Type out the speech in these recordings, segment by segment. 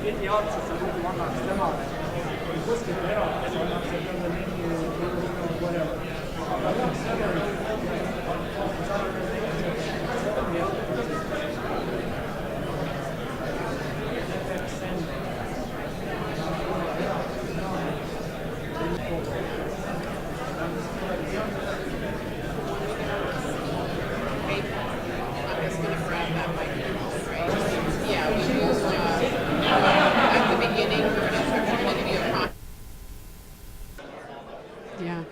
ideaalselt sa muidu annaks temale kuskilt eraldi, sa annaks talle mingi whatever. Aga jah, seal Yeah.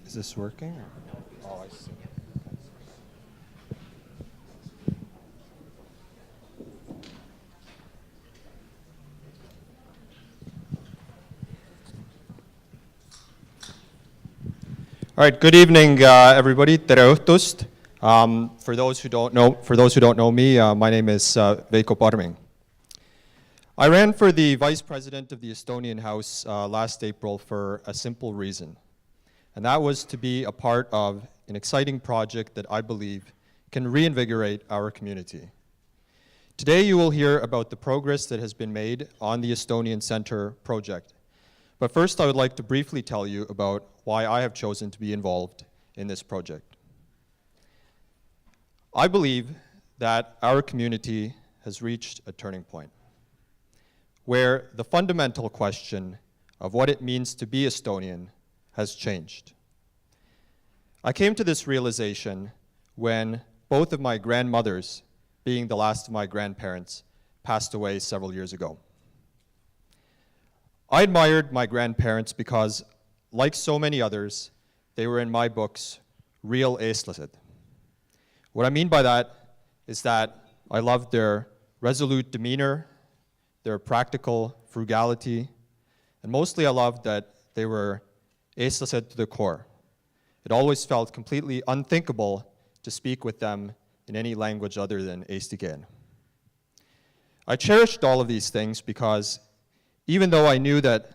Is this working? Oh, I see. All right. Good evening, everybody. Tere õhtust. For those who don't know me, my name is Veiko Parming. I ran for the vice president of the Estonian House last April for a simple reason. And that was to be a part of an exciting project that I believe can reinvigorate our community. Today you will hear about the progress that has been made on the Estonian Center project. But first I would like to briefly tell you about why I have chosen to be involved in this project. I believe that our community has reached a turning point where the fundamental question of what it means to be Estonian has changed. I came to this realization when both of my grandmothers, being the last of my grandparents, passed away several years ago. I admired my grandparents because, like so many others, they were in my books real észlased. What I mean by that is that I loved their resolute demeanor, their practical frugality, and mostly I loved that they were észlased to the core. It always felt completely unthinkable to speak with them in any language other than észtigéan. I cherished all of these things because even though I knew that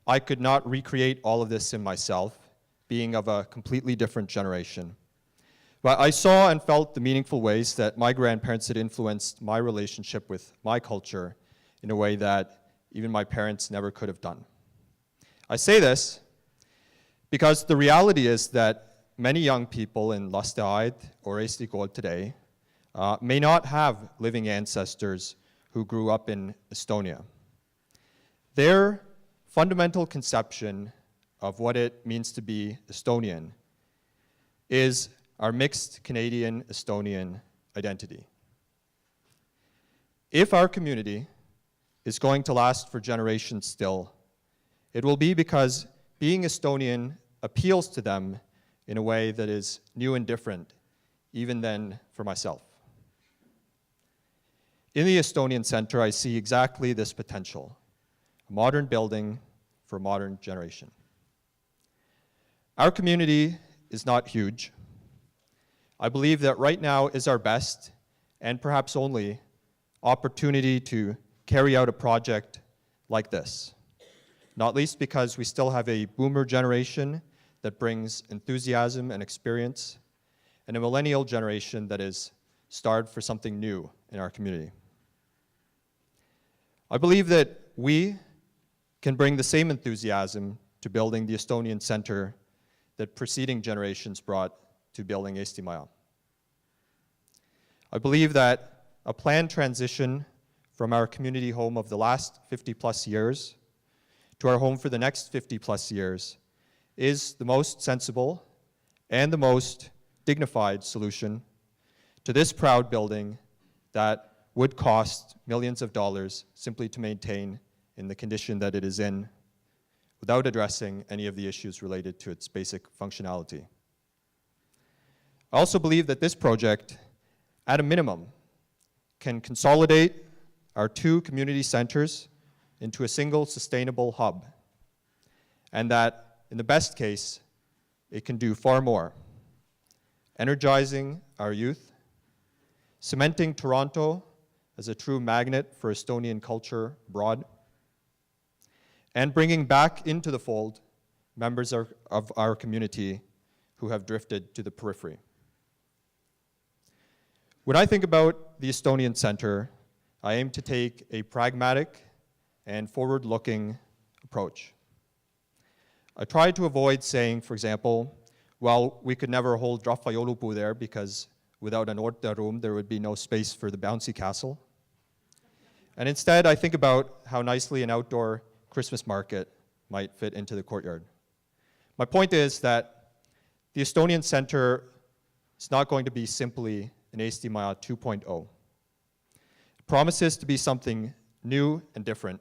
I could not recreate all of this in myself, being of a completely different generation, but I saw and felt the meaningful ways that my grandparents had influenced my relationship with my culture in a way that even my parents never could have done. I say this because the reality is that many young people in Lasteaid or Eestigol today may not have living ancestors who grew up in Estonia. Their fundamental conception of what it means to be Estonian is our mixed Canadian-Estonian identity. If our community is going to last for generations still, it will be because being Estonian appeals to them in a way that is new and different, even than for myself. In the Estonian Center, I see exactly this potential, a modern building for a modern generation. Our community is not huge. I believe that right now is our best, and perhaps only, opportunity to carry out a project like this, not least because we still have a boomer generation that brings enthusiasm and experience, and a millennial generation that is starved for something new in our community. I believe that we can bring the same enthusiasm to building the Estonian Center that preceding generations brought to building Eesti Maja. I believe that a planned transition from our community home of the last 50+ years to our home for the next 50+ years is the most sensible and the most dignified solution to this proud building that would cost millions of dollars simply to maintain in the condition that it is in without addressing any of the issues related to its basic functionality. I also believe that this project, at a minimum, can consolidate our two community centers into a single sustainable hub, and that, in the best case, it can do far more, energizing our youth, cementing Toronto as a true magnet for Estonian culture abroad, and bringing back into the fold members of our community who have drifted to the periphery. When I think about the Estonian Center, I aim to take a pragmatic and forward-looking approach. I try to avoid saying, for example, well, we could never hold Rahva Joulupuu there because without an Orta room, there would be no space for the bouncy castle. And instead, I think about how nicely an outdoor Christmas market might fit into the courtyard. My point is that the Estonian Center is not going to be simply an Eesti Maja 2.0. It promises to be something new and different,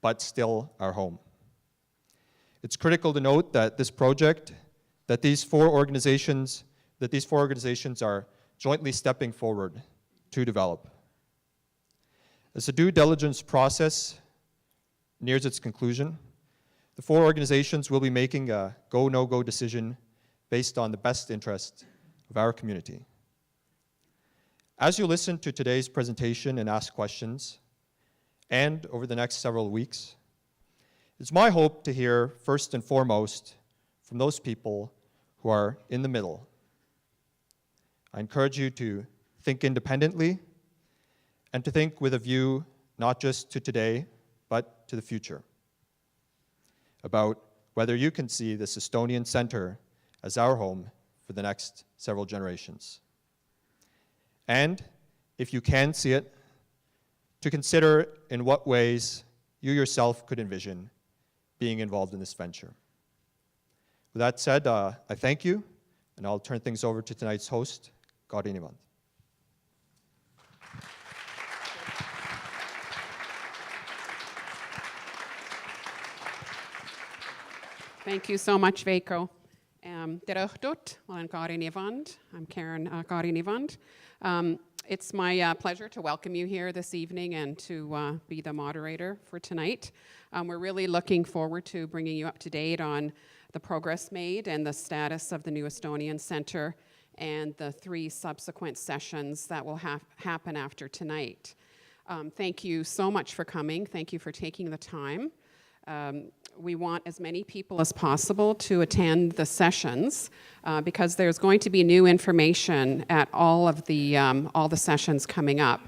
but still our home. It's critical to note that this project, that these four organizations are jointly stepping forward to develop. As the due diligence process nears its conclusion, the four organizations will be making a go, no-go decision based on the best interest of our community. As you listen to today's presentation and ask questions, and over the next several weeks, it's my hope to hear first and foremost from those people who are in the middle. I encourage you to think independently and to think with a view not just to today, but to the future, about whether you can see this Estonian Center as our home for the next several generations. And if you can see it, to consider in what ways you yourself could envision being involved in this venture. With that said, I thank you And I'll turn things over to tonight's host, Karin Ivand. Thank you so much, Veiko. Tere õhtut, ma olen Karin Ivand. I'm Karin Ivand. It's my pleasure to welcome you here this evening and to be the moderator for tonight. We're really looking forward to bringing you up to date on the progress made and the status of the New Estonian Center and the 3 subsequent sessions that will happen after tonight. Thank you so much for coming. Thank you for taking the time. We want as many people as possible to attend the sessions because there's going to be new information at all the sessions coming up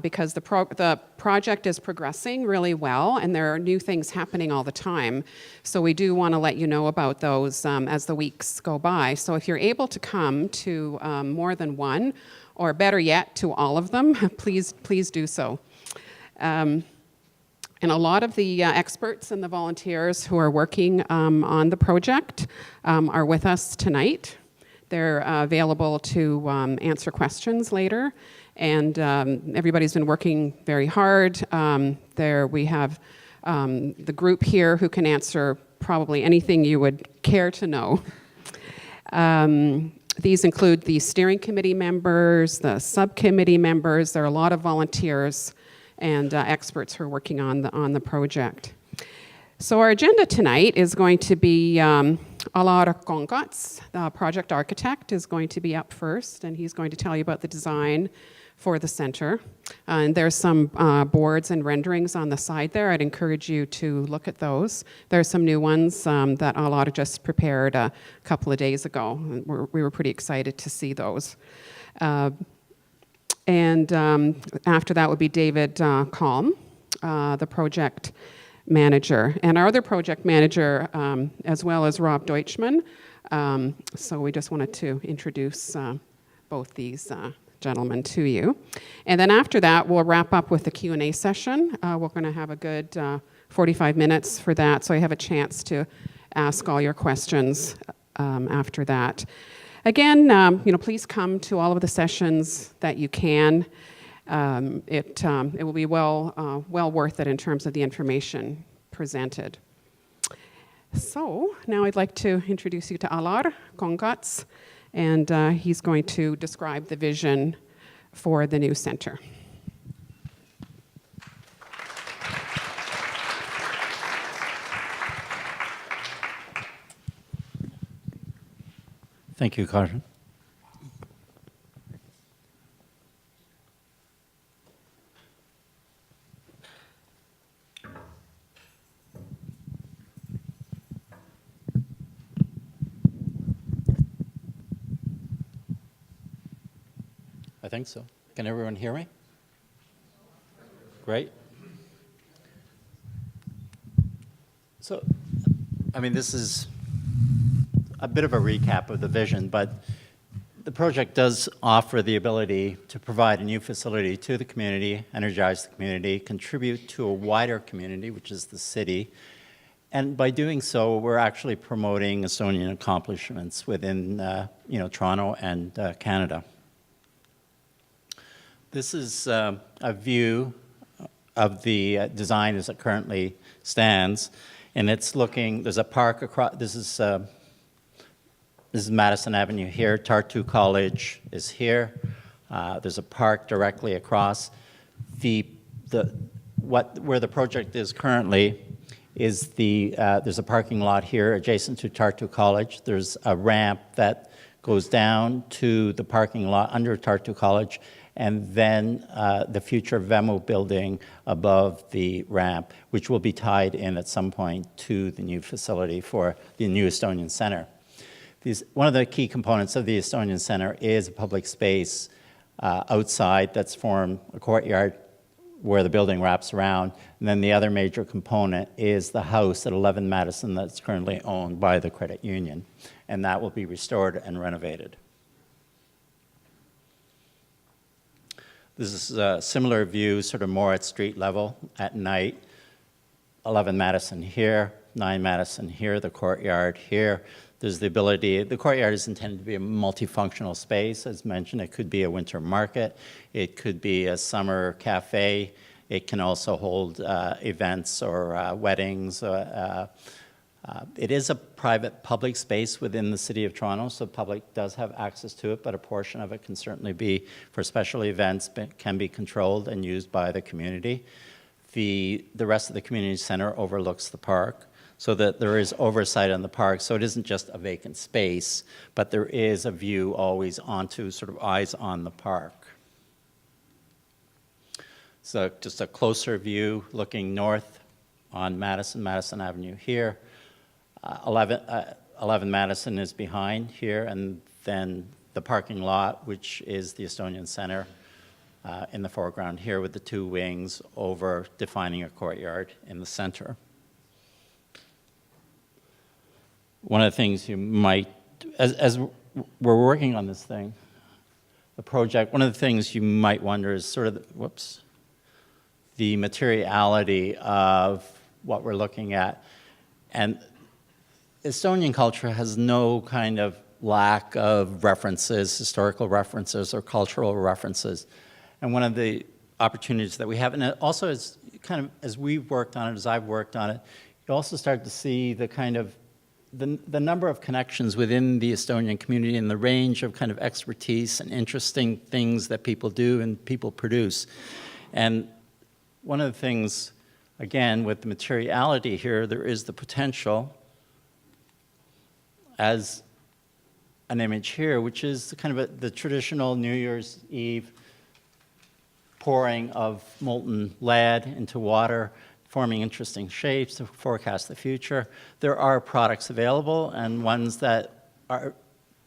because the project is progressing really well and there are new things happening all the time. So we do want to let you know about those as the weeks go by. So if you're able to come to more than one, or better yet, to all of them, please do so. And a lot of the experts and the volunteers who are working on the project are with us tonight. They're available to answer questions later. And everybody's been working very hard. We have the group here who can answer probably anything you would care to know. These include the steering committee members, the subcommittee members. There are a lot of volunteers and experts who are working on the project. So our agenda tonight is going to be Alar Kongats, the project architect, is going to be up first, and he's going to tell you about the design for the center. And there's some boards and renderings on the side there. I'd encourage you to look at those. There are some new ones that Alar just prepared a couple of days ago. We were pretty excited to see those. And after that would be David Kalm, the project manager. And our other project manager, as well as Rob Deutschman. So we just wanted to introduce both these gentlemen to you. And then after that, we'll wrap up with the Q&A session. We're going to have a good 45 minutes for that, so you have a chance to ask all your questions after that. Again, please come to all of the sessions that you can. It will be well worth it in terms of the information presented. So now I'd like to introduce you to Alar Kongats, and he's going to describe the vision for the new center. Thank you, Karin. I think so. Can everyone hear me? Great. So, this is a bit of a recap of the vision, but the project does offer the ability to provide a new facility to the community, energize the community, contribute to a wider community, which is the city. And by doing so, we're actually promoting Estonian accomplishments within Toronto and Canada. This is a view of the design as it currently stands. And it's looking, there's a park across, this is Madison Avenue here. Tartu College is here. There's a park directly across. Where the project is currently is there's a parking lot here adjacent to Tartu College. There's a ramp that goes down to the parking lot under Tartu College, and then the future Vemu building above the ramp, which will be tied in at some point to the new facility for the new Estonian Center. One of the key components of the Estonian Center is a public space outside that's formed a courtyard where the building wraps around. And then the other major component is the house at 11 Madison that's currently owned by the credit union. And that will be restored and renovated. This is a similar view, sort of more at street level at night. 11 Madison here, 9 Madison here, the courtyard here. There's the ability, the courtyard is intended to be a multifunctional space. As mentioned, it could be a winter market. It could be a summer cafe. It can also hold events or weddings. It is a private public space within the City of Toronto, so the public does have access to it, but a portion of it can certainly be for special events, but can be controlled and used by the community. The rest of the community center overlooks the park, so that there is oversight on the park. So it isn't just a vacant space, but there is a view always onto, sort of eyes on the park. So just a closer view looking north on Madison Avenue here. 11 Madison is behind here, and then the parking lot, which is the Estonian Center, in the foreground here with the two wings over defining a courtyard in the center. One of the things you might, as we're working on this thing, the project, one of the things you might wonder is sort of, the materiality of what we're looking at. And Estonian culture has no kind of lack of references, historical references or cultural references. And one of the opportunities that we have, and it also is kind of, as we've worked on it, as I've worked on it, you also start to see the kind of, the number of connections within the Estonian community and the range of kind of expertise and interesting things that people do and people produce. And one of the things, again, with the materiality here, there is the potential as an image here, which is kind of the traditional New Year's Eve pouring of molten lead into water, forming interesting shapes to forecast the future. There are products available, and ones that are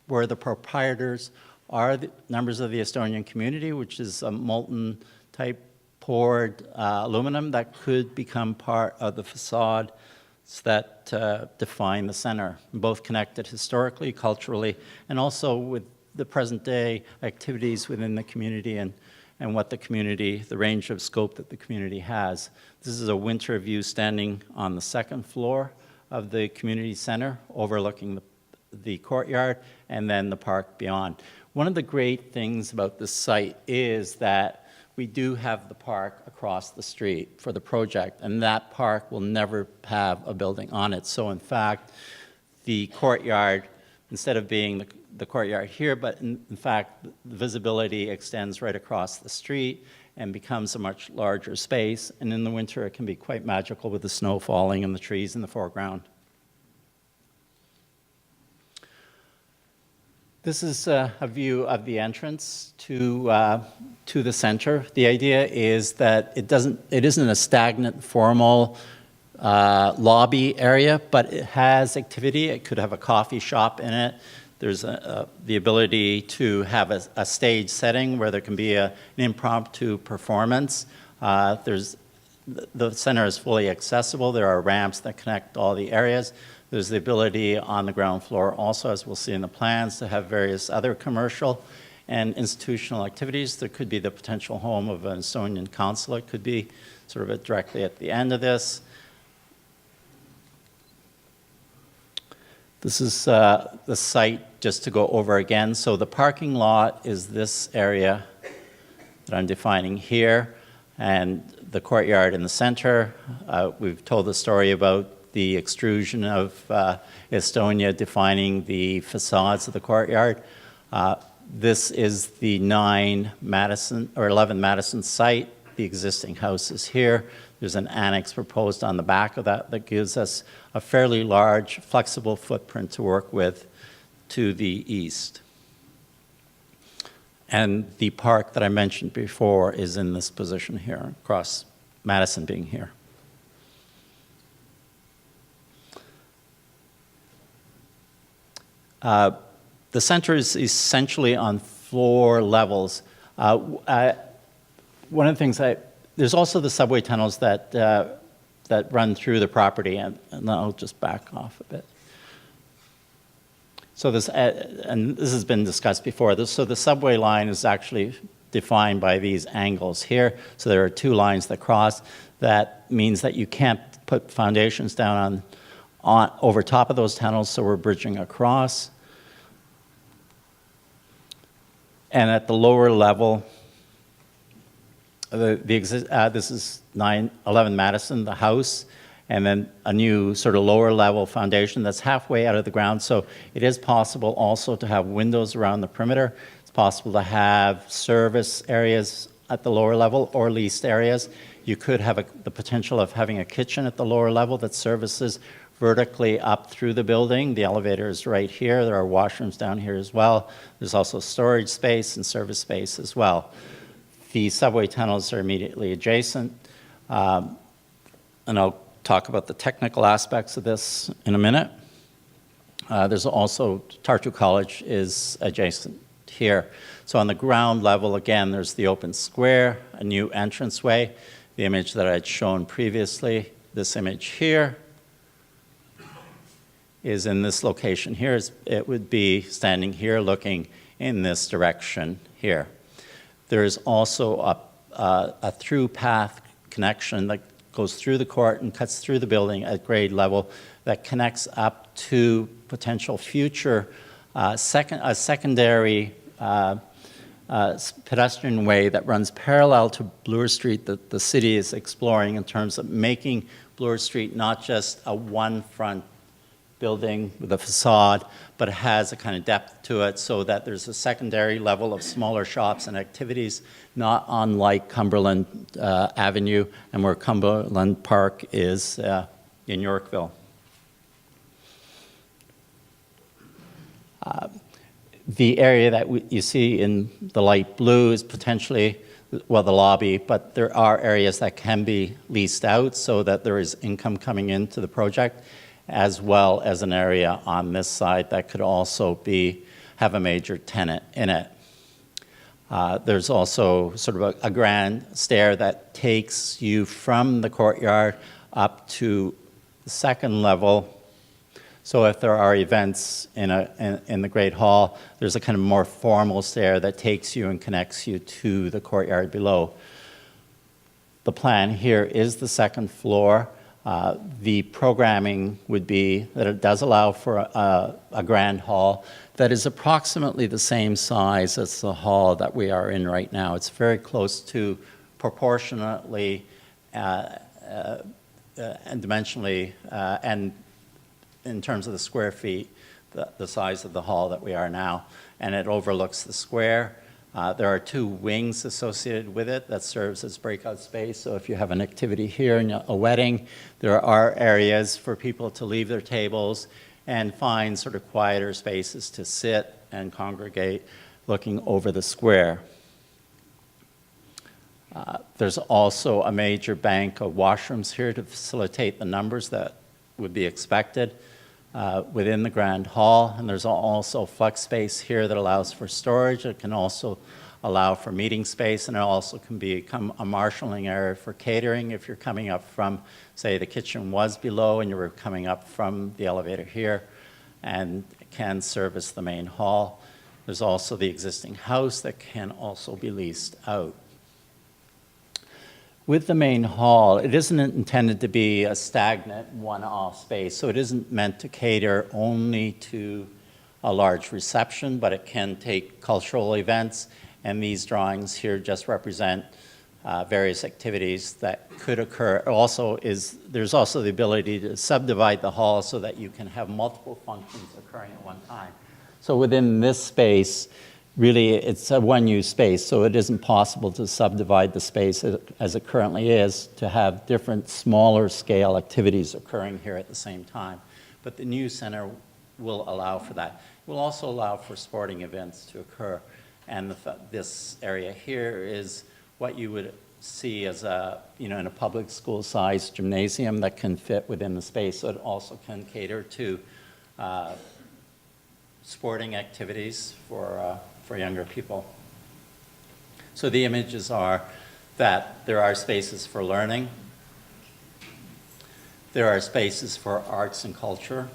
where the proprietors are the members of the Estonian community, which is a molten type poured aluminum that could become part of the facade that define the center, both connected historically, culturally, and also with the present day activities within the community and what the community, the range of scope that the community has. This is a winter view standing on the second floor of the community center, overlooking the courtyard and then the park beyond. One of the great things about this site is that we do have the park across the street for the project, and that park will never have a building on it. So in fact, the courtyard, instead of being the courtyard here, but in fact, the visibility extends right across the street and becomes a much larger space. And in the winter, it can be quite magical with the snow falling and the trees in the foreground. This is a view of the entrance to the center. The idea is that it isn't a stagnant, formal lobby area, but it has activity. It could have a coffee shop in it. There's the ability to have a stage setting where there can be an impromptu performance. The center is fully accessible. There are ramps that connect all the areas. There's the ability on the ground floor also, as we'll see in the plans, to have various other commercial and institutional activities. There could be the potential home of an Estonian consulate, could be sort of directly at the end of this. This is the site just to go over again. So the parking lot is this area that I'm defining here, and the courtyard in the center. We've told the story about the extrusion of Estonia defining the facades of the courtyard. This is the 11 Madison site. The existing house is here. There's an annex proposed on the back of that gives us a fairly large, flexible footprint to work with to the east. And the park that I mentioned before is in this position here, across Madison being here. The center is essentially on floor levels. One of the things there's also the subway tunnels that run through the property, and I'll just back off a bit. So this, and this has been discussed before, so the subway line is actually defined by these angles here. So there are two lines that cross. That means that you can't put foundations down over top of those tunnels, so we're bridging across. And at the lower level, this is 911 Madison, the house, and then a new sort of lower level foundation that's halfway out of the ground. So it is possible also to have windows around the perimeter. It's possible to have service areas at the lower level or leased areas. You could have the potential of having a kitchen at the lower level that services vertically up through the building. The elevator is right here. There are washrooms down here as well. There's also storage space and service space as well. The subway tunnels are immediately adjacent. And I'll talk about the technical aspects of this in a minute. There's also, Tartu College is adjacent here. So on the ground level, again, there's the open square, a new entranceway, the image that I had shown previously. This image here is in this location here. It would be standing here looking in this direction here. There is also a through path connection that goes through the court and cuts through the building at grade level that connects up to potential future secondary pedestrian way that runs parallel to Bloor Street that the city is exploring in terms of making Bloor Street not just a one front building with a facade, but it has a kind of depth to it so that there's a secondary level of smaller shops and activities, not unlike Cumberland Avenue and where Cumberland Park is in Yorkville. The area that you see in the light blue is potentially, well, the lobby, but there are areas that can be leased out so that there is income coming into the project, as well as an area on this side that could also have a major tenant in it. There's also sort of a grand stair that takes you from the courtyard up to the second level. So if there are events in the Great Hall, there's a kind of more formal stair that takes you and connects you to the courtyard below. The plan here is the second floor. The programming would be that it does allow for a grand hall that is approximately the same size as the hall that we are in right now. It's very close to proportionately and dimensionally and in terms of the square feet, the size of the hall that we are now. And it overlooks the square. There are two wings associated with it that serves as breakout space. So if you have an activity here in a wedding, there are areas for people to leave their tables and find sort of quieter spaces to sit and congregate looking over the square. There's also a major bank of washrooms here to facilitate the numbers that would be expected within the Grand Hall. And there's also flex space here that allows for storage. It can also allow for meeting space, and it also can become a marshalling area for catering if you're coming up from, say, the kitchen was below and you were coming up from the elevator here, and it can service the main hall. There's also the existing house that can also be leased out. With the main hall, it isn't intended to be a stagnant one-off space, so it isn't meant to cater only to a large reception, but it can take cultural events, and these drawings here just represent various activities that could occur. There's also the ability to subdivide the hall so that you can have multiple functions occurring at one time. So within this space, really, it's a one-use space, so it isn't possible to subdivide the space as it currently is to have different smaller scale activities occurring here at the same time. But the new center will allow for that. It will also allow for sporting events to occur. And this area here is what you would see as in a public school size gymnasium that can fit within the space. So it also can cater to sporting activities for younger people. So the images are that there are spaces for learning, there are spaces for arts and culture,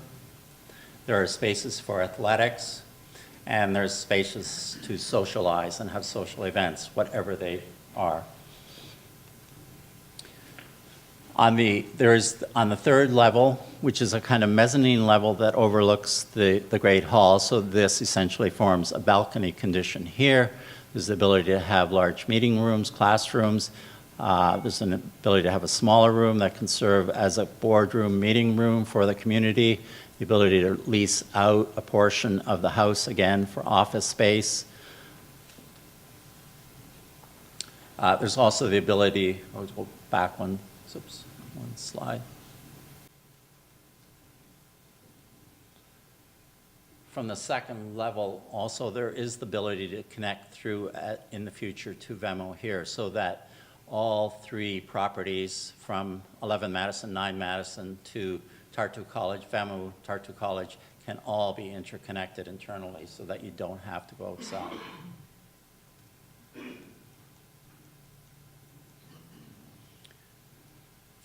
there are spaces for athletics, and there's spaces to socialize and have social events, whatever they are. On the third level, which is a kind of mezzanine level that overlooks the Great Hall, so this essentially forms a balcony condition here. There's the ability to have large meeting rooms, classrooms. There's an ability to have a smaller room that can serve as a boardroom, meeting room for the community. The ability to lease out a portion of the house, again, for office space. There's also the ability, I'll go back one slide. From the second level, also, there is the ability to connect through in the future to Vemo here, so that all three properties from 11 Madison, 9 Madison to Tartu College, Vemo, Tartu College, can all be interconnected internally so that you don't have to go outside.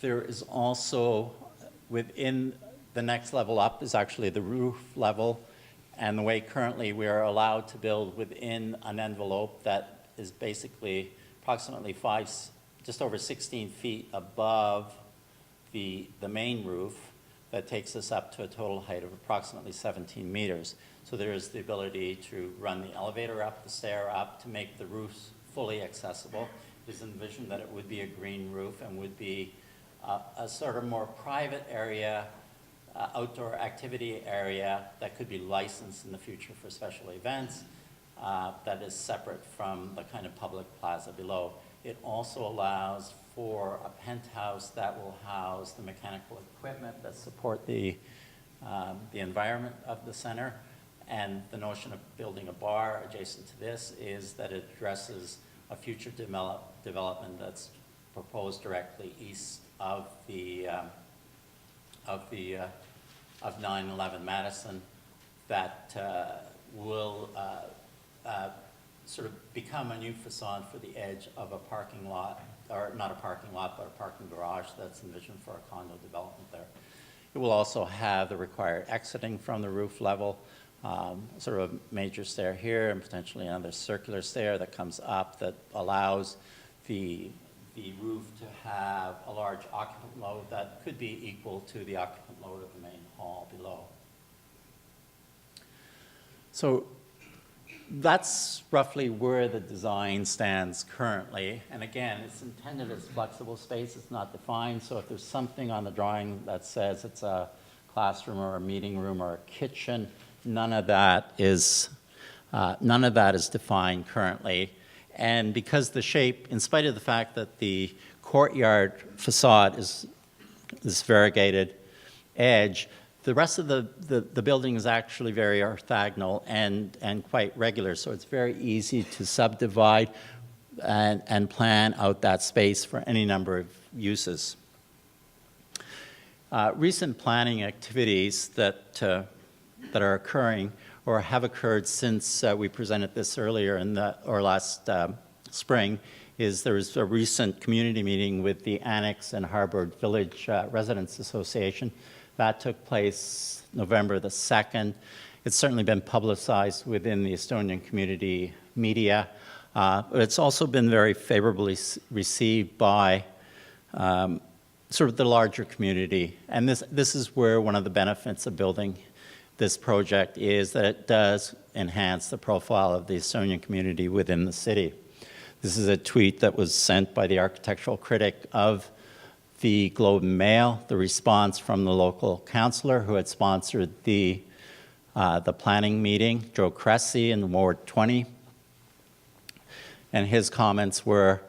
There is also, within the next level up is actually the roof level, and the way currently we are allowed to build within an envelope that is basically approximately just over 16 feet above the main roof, that takes us up to a total height of approximately 17 meters. So there is the ability to run the elevator up, the stair up, to make the roofs fully accessible. It is envisioned that it would be a green roof and would be a sort of more private area, outdoor activity area that could be licensed in the future for special events, that is separate from the kind of public plaza below. It also allows for a penthouse that will house the mechanical equipment that support the environment of the center. And the notion of building a bar adjacent to this is that it addresses a future development that's proposed directly east of 911 Madison that will sort of become a new facade for the edge of a parking lot, or not a parking lot, but a parking garage that's envisioned for a condo development there. It will also have the required exiting from the roof level, sort of a major stair here and potentially another circular stair that comes up that allows the roof to have a large occupant load that could be equal to the occupant load of the main hall below. So that's roughly where the design stands currently. And again, it's intended as flexible space. It's not defined. So if there's something on the drawing that says it's a classroom or a meeting room or a kitchen, none of that is defined currently. And because the shape, in spite of the fact that the courtyard facade is this variegated edge, the rest of the building is actually very orthogonal and quite regular, so it's very easy to subdivide and plan out that space for any number of uses. Recent planning activities that are occurring or have occurred since we presented this earlier or last spring is there was a recent community meeting with the Annex and Harbour Village Residents Association. That took place November the 2nd. It's certainly been publicized within the Estonian community media, but it's also been very favorably received by sort of the larger community. And this is where one of the benefits of building this project is that it does enhance the profile of the Estonian community within the city. This is a tweet that was sent by the architectural critic of the Globe and Mail, the response from the local councillor who had sponsored the planning meeting, Joe Cressy in Ward 20. And his comments were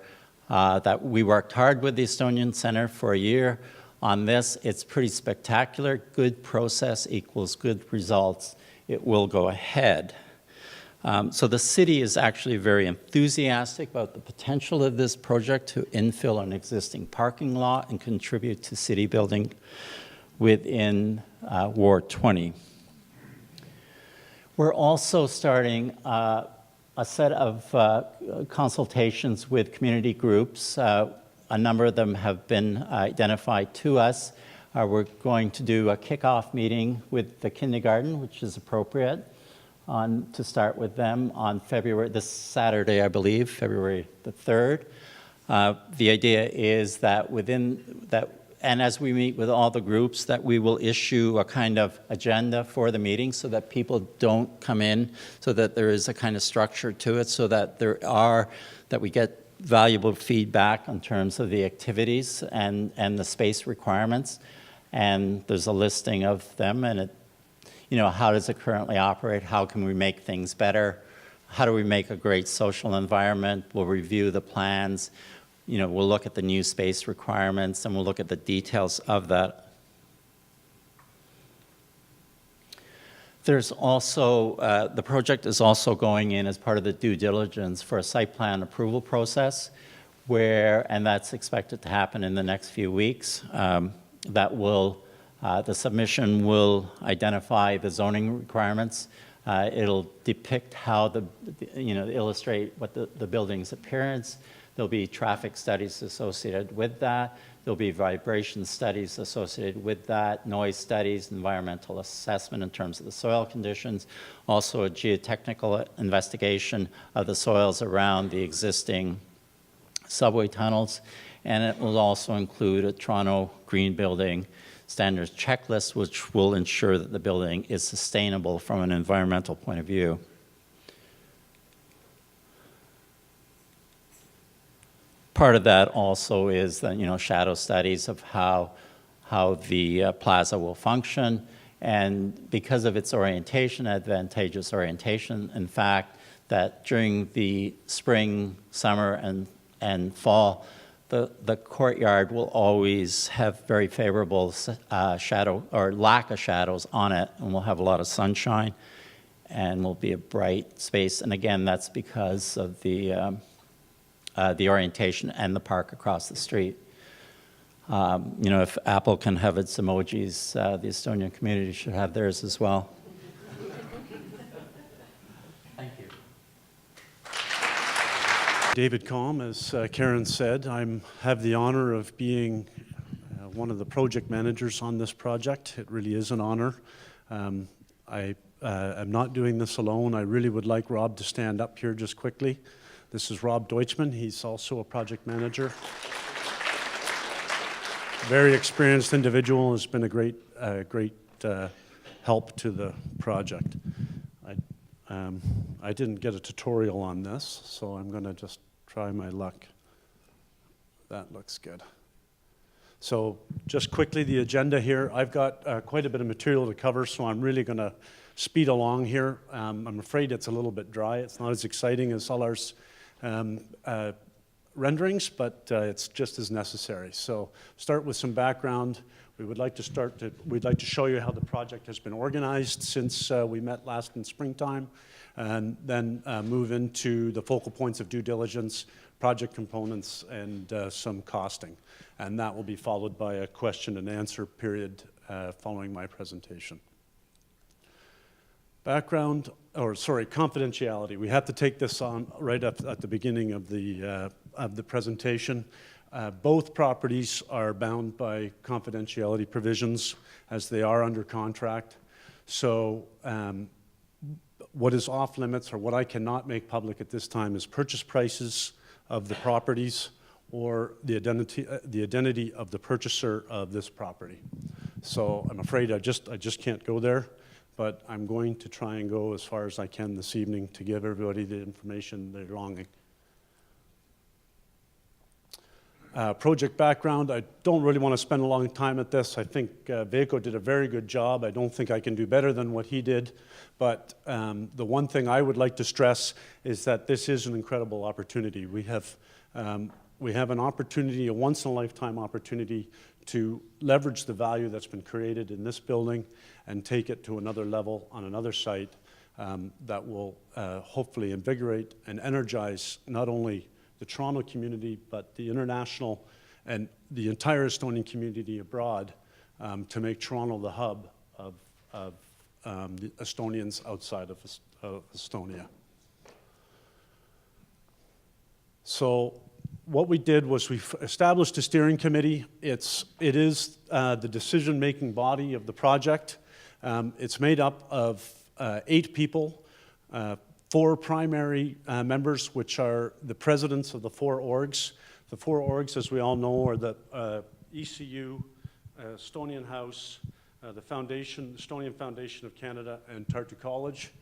that we worked hard with the Estonian Centre for a year on this. It's pretty spectacular. Good process equals good results. It will go ahead. So the city is actually very enthusiastic about the potential of this project to infill an existing parking lot and contribute to city building within Ward 20. We're also starting a set of consultations with community groups. A number of them have been identified to us. We're going to do a kickoff meeting with the kindergarten, which is appropriate, to start with them on this Saturday, I believe, February the 3rd. The idea is that and as we meet with all the groups, that we will issue a kind of agenda for the meeting so that people don't come in, so that there is a kind of structure to it, so that that we get valuable feedback in terms of the activities and the space requirements. And there's a listing of them, and how does it currently operate? How can we make things better? How do we make a great social environment? We'll review the plans. We'll look at the new space requirements, and we'll look at the details of that. There's also, the project is also going in as part of the due diligence for a site plan approval process, and that's expected to happen in the next few weeks. The submission will identify the zoning requirements. It'll depict how illustrate what the building's appearance. There'll be traffic studies associated with that. There'll be vibration studies associated with that, noise studies, environmental assessment in terms of the soil conditions, also a geotechnical investigation of the soils around the existing subway tunnels. And it will also include a Toronto Green Building Standards checklist, which will ensure that the building is sustainable from an environmental point of view. Part of that also is the shadow studies of how the plaza will function, and because of its orientation, advantageous orientation, in fact, that during the spring, summer, and fall, the courtyard will always have very favorable shadow or lack of shadows on it, and we'll have a lot of sunshine, and will be a bright space. And again, that's because of the orientation and the park across the street. If Apple can have its emojis, the Estonian community should have theirs as well. Thank you. David Combe, as Karen said, I have the honor of being one of the project managers on this project. It really is an honor. I am not doing this alone. I really would like Rob to stand up here just quickly. This is Rob Deutschman. He's also a project manager. Very experienced individual, has been a great help to the project. I didn't get a tutorial on this, so I'm going to just try my luck. That looks good. So just quickly, the agenda here. I've got quite a bit of material to cover, so I'm really going to speed along here. I'm afraid it's a little bit dry. It's not as exciting as Sullar's renderings, but it's just as necessary. So start with some background. We'd like to show you how the project has been organized since we met last in springtime, and then move into the focal points of due diligence, project components, and some costing. And that will be followed by a question and answer period following my presentation. Confidentiality. We have to take this on right up at the beginning of the presentation. Both properties are bound by confidentiality provisions as they are under contract. So what is off limits, or what I cannot make public at this time, is purchase prices of the properties or the identity of the purchaser of this property. So I'm afraid I just can't go there, but I'm going to try and go as far as I can this evening to give everybody the information they're longing. Project background, I don't really want to spend a long time at this. I think Veiko did a very good job. I don't think I can do better than what he did. But the one thing I would like to stress is that this is an incredible opportunity. We have an opportunity, a once-in-a-lifetime opportunity, to leverage the value that's been created in this building and take it to another level on another site that will hopefully invigorate and energize not only the Toronto community, but the international and the entire Estonian community abroad, to make Toronto the hub of the Estonians outside of Estonia. So what we did was we established a steering committee. It is the decision-making body of the project. It's made up of 8 people, 4 primary members, which are the presidents of the 4 orgs. The 4 orgs, as we all know, are the ECU, Estonian House, the Foundation, Estonian Foundation of Canada, and Tartu College.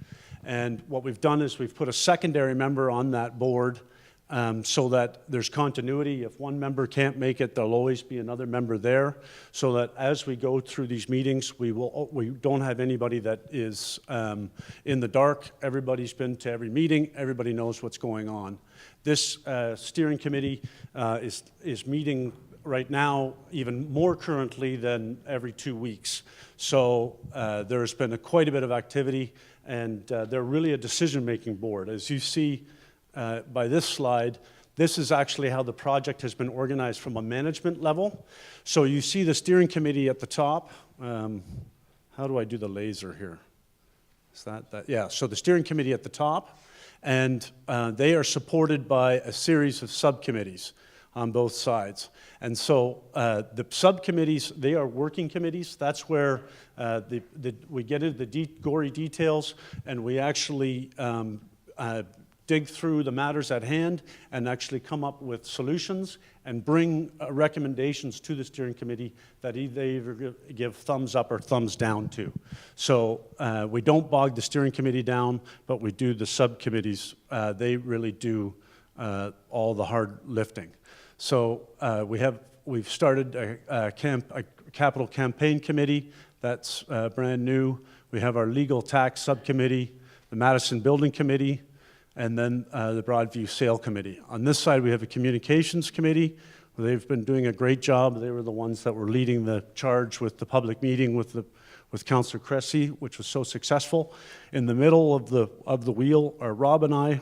And what we've done is we've put a secondary member on that board so that there's continuity. If one member can't make it, there'll always be another member there, so that as we go through these meetings, we don't have anybody that is in the dark. Everybody's been to every meeting. Everybody knows what's going on. This steering committee is meeting right now even more currently than every 2 weeks. So there's been quite a bit of activity, and they're really a decision-making board. As you see by this slide, this is actually how the project has been organized from a management level. So you see the steering committee at the top. How do I do the laser here? Is that? Yeah, so the steering committee at the top, and they are supported by a series of subcommittees on both sides. And so the subcommittees, they are working committees. That's where we get into the gory details, and we actually dig through the matters at hand and actually come up with solutions and bring recommendations to the steering committee that they either give thumbs up or thumbs down to. So we don't bog the steering committee down, but we do the subcommittees. They really do all the hard lifting. So we've started a capital campaign committee that's brand new. We have our legal tax subcommittee, the Madison Building Committee, and then the Broadview Sale Committee. On this side, we have a communications committee. They've been doing a great job. They were the ones that were leading the charge with the public meeting with Councillor Cressy, which was so successful. In the middle of the wheel are Rob and I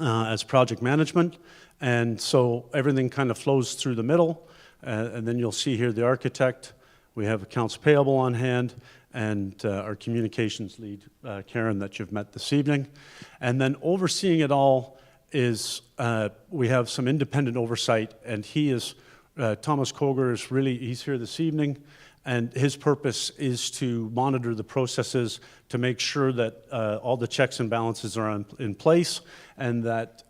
as project management. And so everything kind of flows through the middle. And then you'll see here the architect. We have accounts payable on hand, and our communications lead, Karen, that you've met this evening. And then overseeing it all is, we have some independent oversight, and Thomas Koger is he's here this evening, and his purpose is to monitor the processes to make sure that all the checks and balances are in place, and that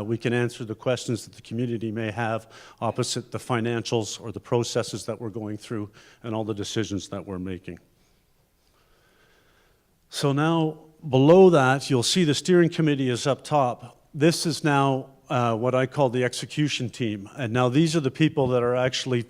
we can answer the questions that the community may have opposite the financials or the processes that we're going through and all the decisions that we're making. So now, below that, you'll see the steering committee is up top. This is now what I call the execution team. And now these are the people that are actually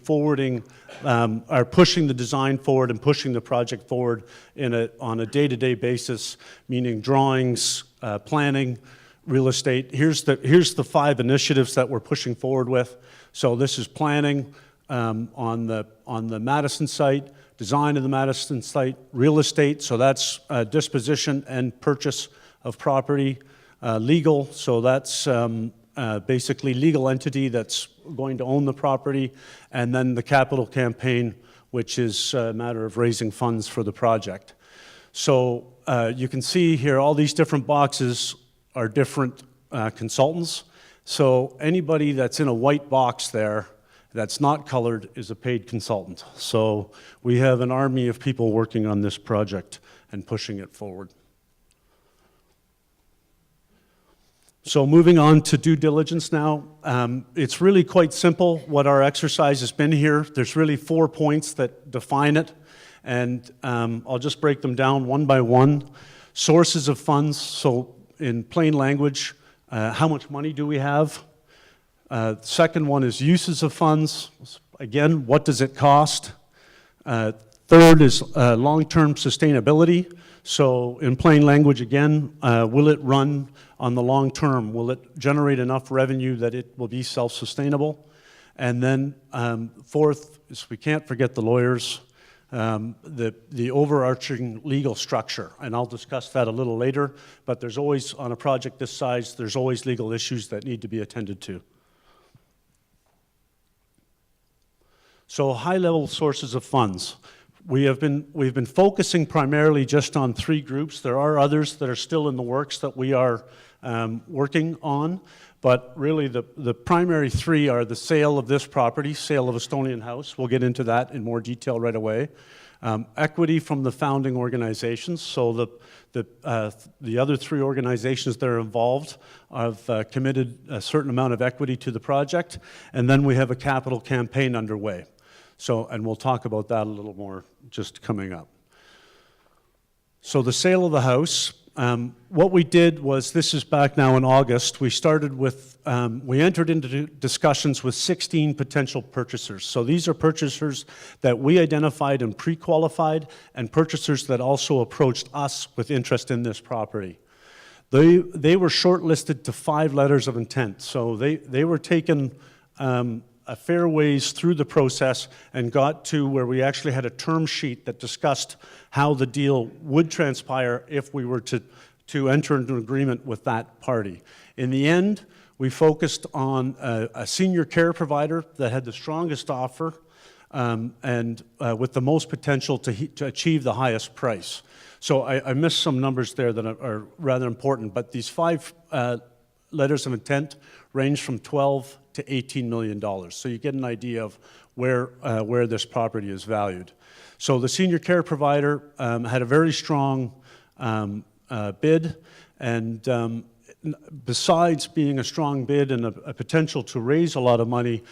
are pushing the design forward and pushing the project forward on a day-to-day basis, meaning drawings, planning, real estate. Here's the 5 initiatives that we're pushing forward with. So this is planning on the Madison site, design of the Madison site, real estate, so that's disposition and purchase of property, legal, so that's basically legal entity that's going to own the property, and then the capital campaign, which is a matter of raising funds for the project. So you can see here all these different boxes are different consultants. So anybody that's in a white box there that's not colored is a paid consultant. So we have an army of people working on this project and pushing it forward. So moving on to due diligence now, it's really quite simple what our exercise has been here. There's really 4 points that define it, and I'll just break them down one by one. Sources of funds, so in plain language, how much money do we have? Second one is uses of funds. Again, what does it cost? Third is long-term sustainability. So in plain language again, will it run on the long term? Will it generate enough revenue that it will be self-sustainable? And then fourth is, we can't forget the lawyers, the overarching legal structure. And I'll discuss that a little later, but there's always, on a project this size, there's always legal issues that need to be attended to. So high-level sources of funds. We've been focusing primarily just on 3 groups. There are others that are still in the works that we are working on, but really the primary 3 are the sale of this property, sale of Estonian House. We'll get into that in more detail right away. Equity from the founding organizations, so the other 3 organizations that are involved have committed a certain amount of equity to the project, and then we have a capital campaign underway. So, and we'll talk about that a little more just coming up. So the sale of the house, what we did was, this is back now in August, we started with, we entered into discussions with 16 potential purchasers. So these are purchasers that we identified and pre-qualified, and purchasers that also approached us with interest in this property. They were shortlisted to 5 letters of intent. So they were taken a fair ways through the process and got to where we actually had a term sheet that discussed how the deal would transpire if we were to enter into an agreement with that party. In the end, we focused on a senior care provider that had the strongest offer and with the most potential to achieve the highest price. So I missed some numbers there that are rather important, but these 5 letters of intent range from $12 to $18 million. So you get an idea of where this property is valued. So the senior care provider had a very strong bid, and besides being a strong bid and a potential to raise a lot of money,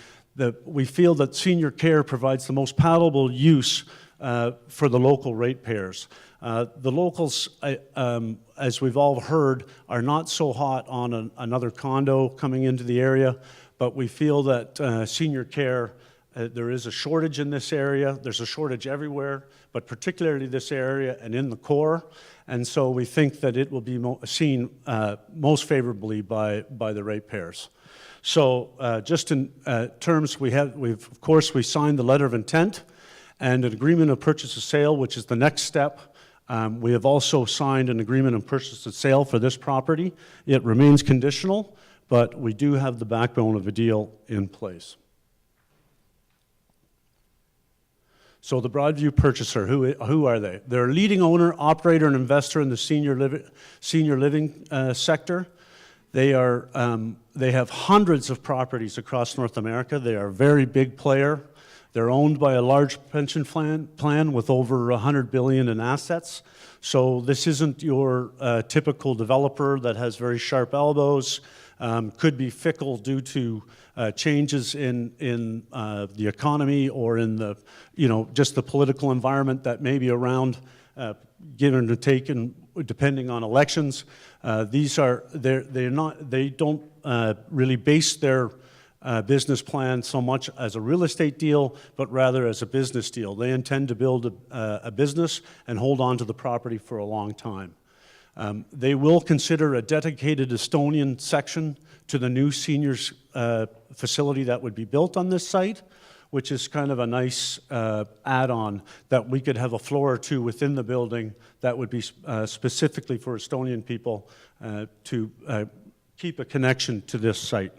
we feel that senior care provides the most palatable use for the local ratepayers. The locals, as we've all heard, are not so hot on another condo coming into the area, but we feel that senior care, there is a shortage in this area. There's a shortage everywhere, but particularly this area and in the core. And so we think that it will be seen most favorably by the ratepayers. So just in terms, of course, we signed the letter of intent and an agreement of purchase and sale, which is the next step. We have also signed an agreement of purchase and sale for this property. It remains conditional, but we do have the backbone of a deal in place. So the Broadview purchaser, who are they? They're a leading owner, operator, and investor in the senior living sector. They have hundreds of properties across North America. They are a very big player. They're owned by a large pension plan with over $100 billion in assets. So this isn't your typical developer that has very sharp elbows, could be fickle due to changes in the economy or in the, just the political environment that may be around, given or taken depending on elections. They don't really base their business plan so much as a real estate deal, but rather as a business deal. They intend to build a business and hold on to the property for a long time. They will consider a dedicated Estonian section to the new seniors facility that would be built on this site, which is kind of a nice add-on that we could have a floor or 2 within the building that would be specifically for Estonian people to keep a connection to this site.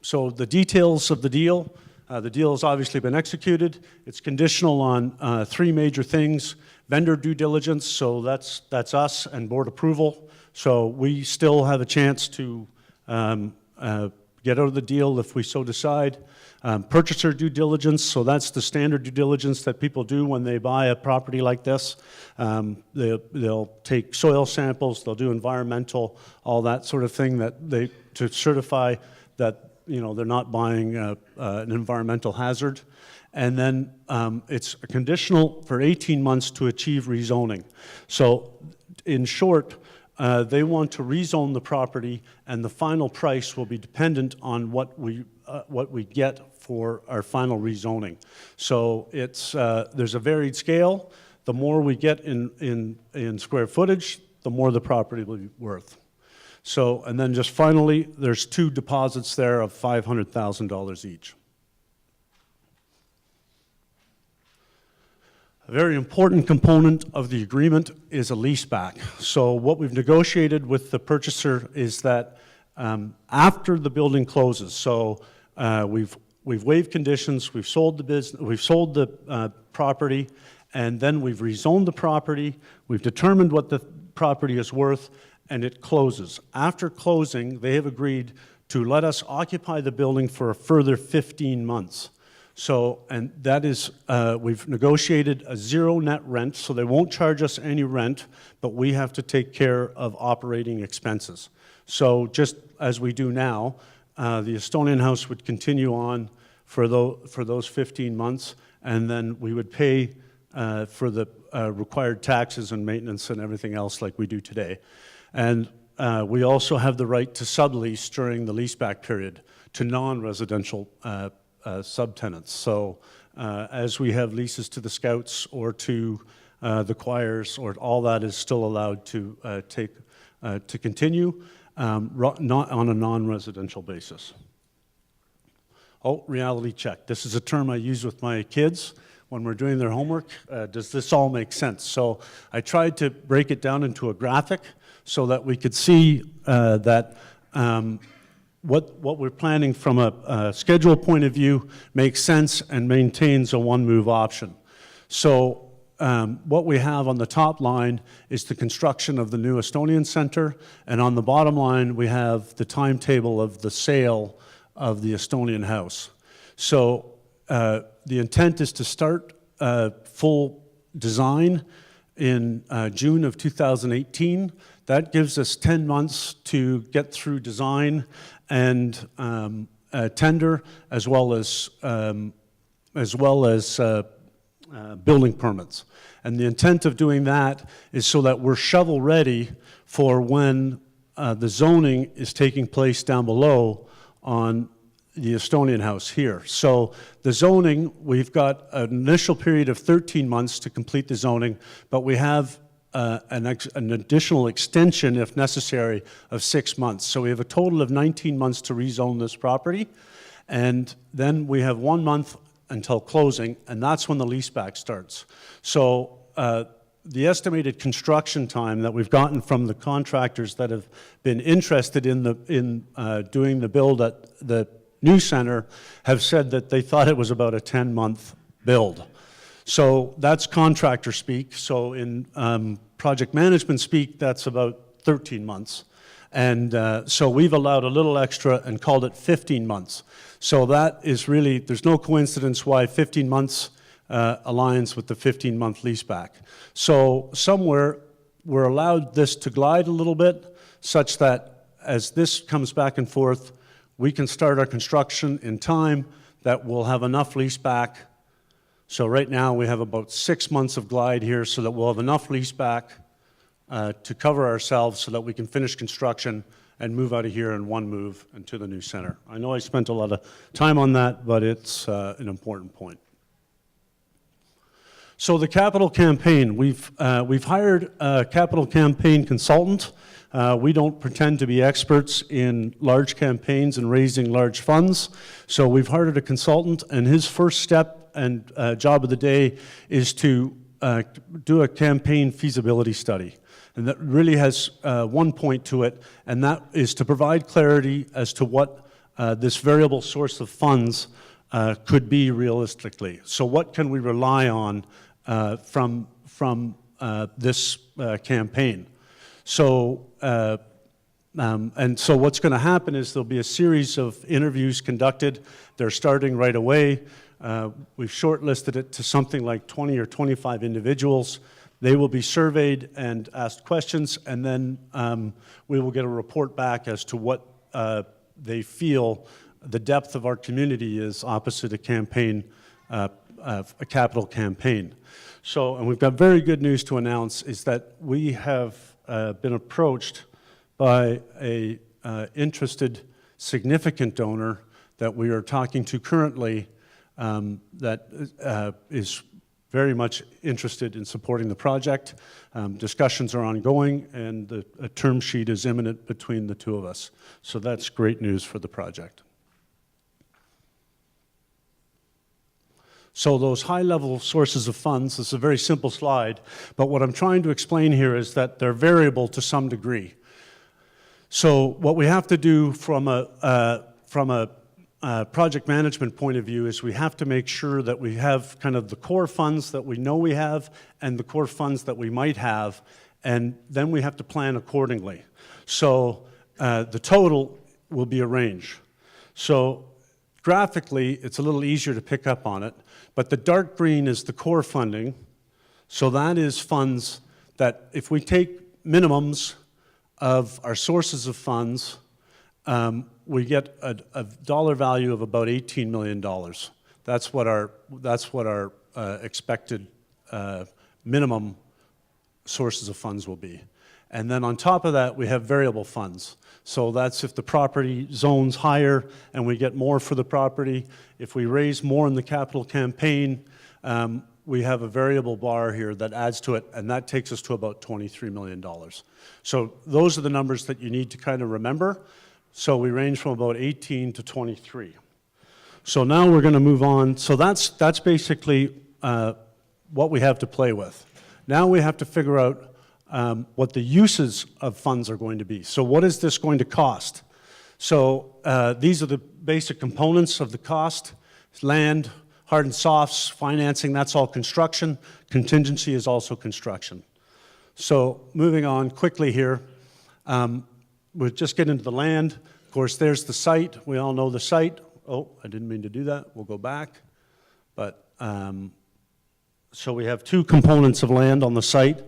So the details of the deal has obviously been executed. It's conditional on 3 major things: vendor due diligence, so that's us, and board approval. So we still have a chance to get out of the deal if we so decide. Purchaser due diligence, so that's the standard due diligence that people do when they buy a property like this. They'll take soil samples, they'll do environmental, all that sort of thing to certify that they're not buying an environmental hazard. And then it's conditional for 18 months to achieve rezoning. So in short, they want to rezone the property, and the final price will be dependent on what we get for our final rezoning. So there's a varied scale. The more we get in square footage, the more the property will be worth. So, and then just finally, there's 2 deposits there of $500,000 each. A very important component of the agreement is a leaseback. So what we've negotiated with the purchaser is that after the building closes, so we've waived conditions, we've sold the property, and then we've rezoned the property, we've determined what the property is worth, and it closes. After closing, they have agreed to let us occupy the building for a further 15 months. So, and that is, we've negotiated a zero net rent, so they won't charge us any rent, but we have to take care of operating expenses. So just as we do now, the Estonian House would continue on for those 15 months, and then we would pay for the required taxes and maintenance and everything else like we do today. And we also have the right to sublease during the leaseback period to non-residential subtenants. So as we have leases to the Scouts or to the choirs, or all that is still allowed to to continue, not on a non-residential basis. Oh, reality check. This is a term I use with my kids when we're doing their homework. Does this all make sense? So I tried to break it down into a graphic so that we could see that what we're planning from a schedule point of view makes sense and maintains a one-move option. So what we have on the top line is the construction of the new Estonian Center, and on the bottom line we have the timetable of the sale of the Estonian House. So the intent is to start full design in June of 2018. That gives us 10 months to get through design and tender, as well as building permits. And the intent of doing that is so that we're shovel ready for when the zoning is taking place down below on the Estonian House here. So the zoning, we've got an initial period of 13 months to complete the zoning, but we have an additional extension, if necessary, of 6 months. So we have a total of 19 months to rezone this property, and then we have 1 month until closing, and that's when the leaseback starts. So the estimated construction time that we've gotten from the contractors that have been interested in doing the build at the new center have said that they thought it was about a 10-month build. So that's contractor speak. So in project management speak, that's about 13 months. And so we've allowed a little extra and called it 15 months. So that is really, there's no coincidence why 15 months aligns with the 15-month leaseback. So somewhere we're allowed this to glide a little bit, such that as this comes back and forth, we can start our construction in time that we'll have enough leaseback. So right now we have about 6 months of glide here, so that we'll have enough leaseback to cover ourselves so that we can finish construction and move out of here in one move into the new center. I know I spent a lot of time on that, but it's an important point. So the capital campaign, we've hired a capital campaign consultant. We don't pretend to be experts in large campaigns and raising large funds. So we've hired a consultant, and his first step and job of the day is to do a campaign feasibility study. And that really has one point to it, and that is to provide clarity as to what this variable source of funds could be realistically. So what can we rely on from this campaign? So, and so what's going to happen is there'll be a series of interviews conducted. They're starting right away. We've shortlisted it to something like 20 or 25 individuals. They will be surveyed and asked questions, and then we will get a report back as to what they feel the depth of our community is opposite a campaign, a capital campaign. So, and we've got very good news to announce is that we have been approached by a interested significant donor that we are talking to currently that is very much interested in supporting the project. Discussions are ongoing, and a term sheet is imminent between the two of us. So that's great news for the project. So those high-level sources of funds, this is a very simple slide, but what I'm trying to explain here is that they're variable to some degree. So what we have to do from a project management point of view is we have to make sure that we have kind of the core funds that we know we have and the core funds that we might have, and then we have to plan accordingly. So the total will be a range. So Graphically, it's a little easier to pick up on it, but the dark green is the core funding. So that is funds that if we take minimums of our sources of funds, we get a dollar value of about $18 million. That's what our expected minimum sources of funds will be. And then on top of that, we have variable funds. So that's if the property zones higher and we get more for the property. If we raise more in the capital campaign, we have a variable bar here that adds to it, and that takes us to about $23 million. So those are the numbers that you need to kind of remember. So we range from about 18 to 23. So now we're going to move on. So that's basically what we have to play with. Now we have to figure out what the uses of funds are going to be. So what is this going to cost? So these are the basic components of the cost. Land, hard and softs, financing, that's all construction. Contingency is also construction. So moving on quickly here, we'll just get into the land. Of course, there's the site. We all know the site. Oh, I didn't mean to do that. We'll go back. But so we have two components of land on the site.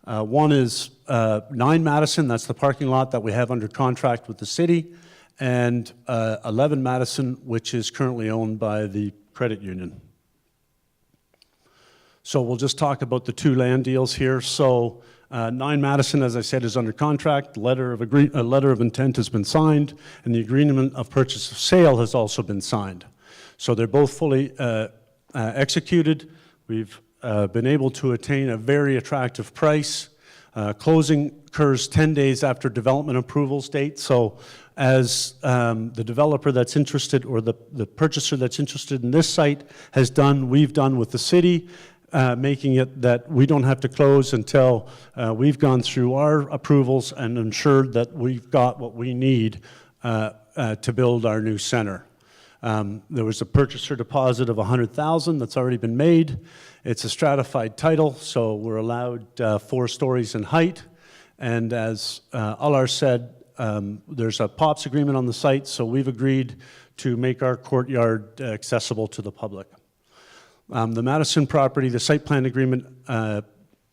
One is 9 Madison, that's the parking lot that we have under contract with the city, and 11 Madison, which is currently owned by the credit union. So we'll just talk about the two land deals here. So 9 Madison, as I said, is under contract. A letter of intent has been signed, and the agreement of purchase of sale has also been signed. So they're both fully executed. We've been able to attain a very attractive price. Closing occurs 10 days after development approvals date. So as the developer that's interested or the purchaser that's interested in this site has done, we've done with the city, making it that we don't have to close until we've gone through our approvals and ensured that we've got what we need to build our new center. There was a purchaser deposit of $100,000 that's already been made. It's a stratified title, so we're allowed 4 stories in height. And as Alar said, there's a POPs agreement on the site, so we've agreed to make our courtyard accessible to the public. The Madison property, the site plan agreement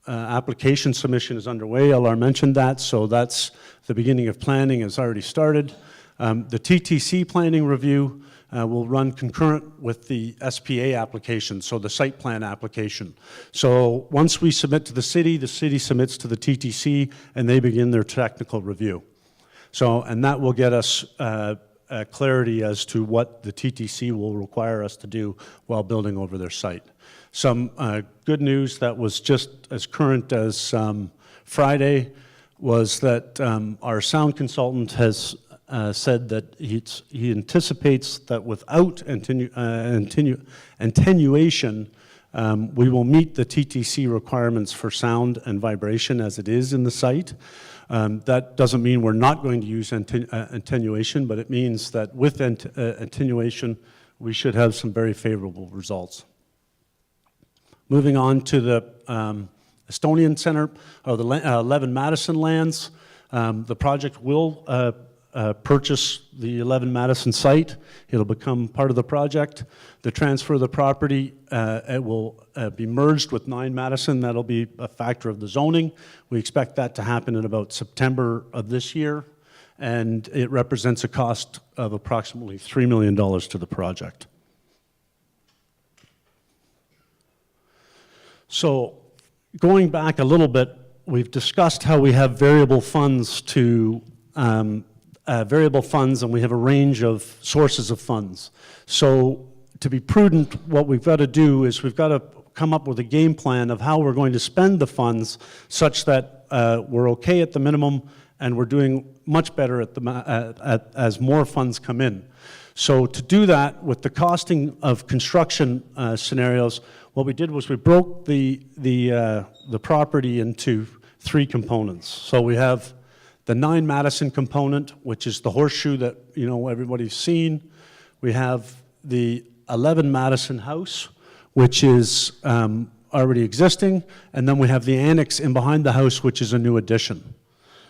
application submission is underway. Alar mentioned that, so that's the beginning of planning has already started. The TTC planning review will run concurrent with the SPA application, so the site plan application. So once we submit to the city submits to the TTC, and they begin their technical review. So, and that will get us clarity as to what the TTC will require us to do while building over their site. Some good news that was just as current as Friday was that our sound consultant has said that he anticipates that without attenuation, we will meet the TTC requirements for sound and vibration as it is in the site. That doesn't mean we're not going to use attenuation, but it means that with attenuation, we should have some very favorable results. Moving on to the Estonian Center, or the 11 Madison lands, the project will purchase the 11 Madison site. It'll become part of the project. The transfer of the property, it will be merged with 9 Madison. That'll be a factor of the zoning. We expect that to happen in about September of this year, and it represents a cost of approximately $3 million to the project. So going back a little bit, we've discussed how we have variable funds and we have a range of sources of funds. So to be prudent, what we've got to do is we've got to come up with a game plan of how we're going to spend the funds such that we're okay at the minimum and we're doing much better as more funds come in. So to do that with the costing of construction scenarios, what we did was we broke the property into 3 components. So we have the 9 Madison component, which is the horseshoe that everybody's seen. We have the 11 Madison house, which is already existing, and then we have the annex in behind the house, which is a new addition.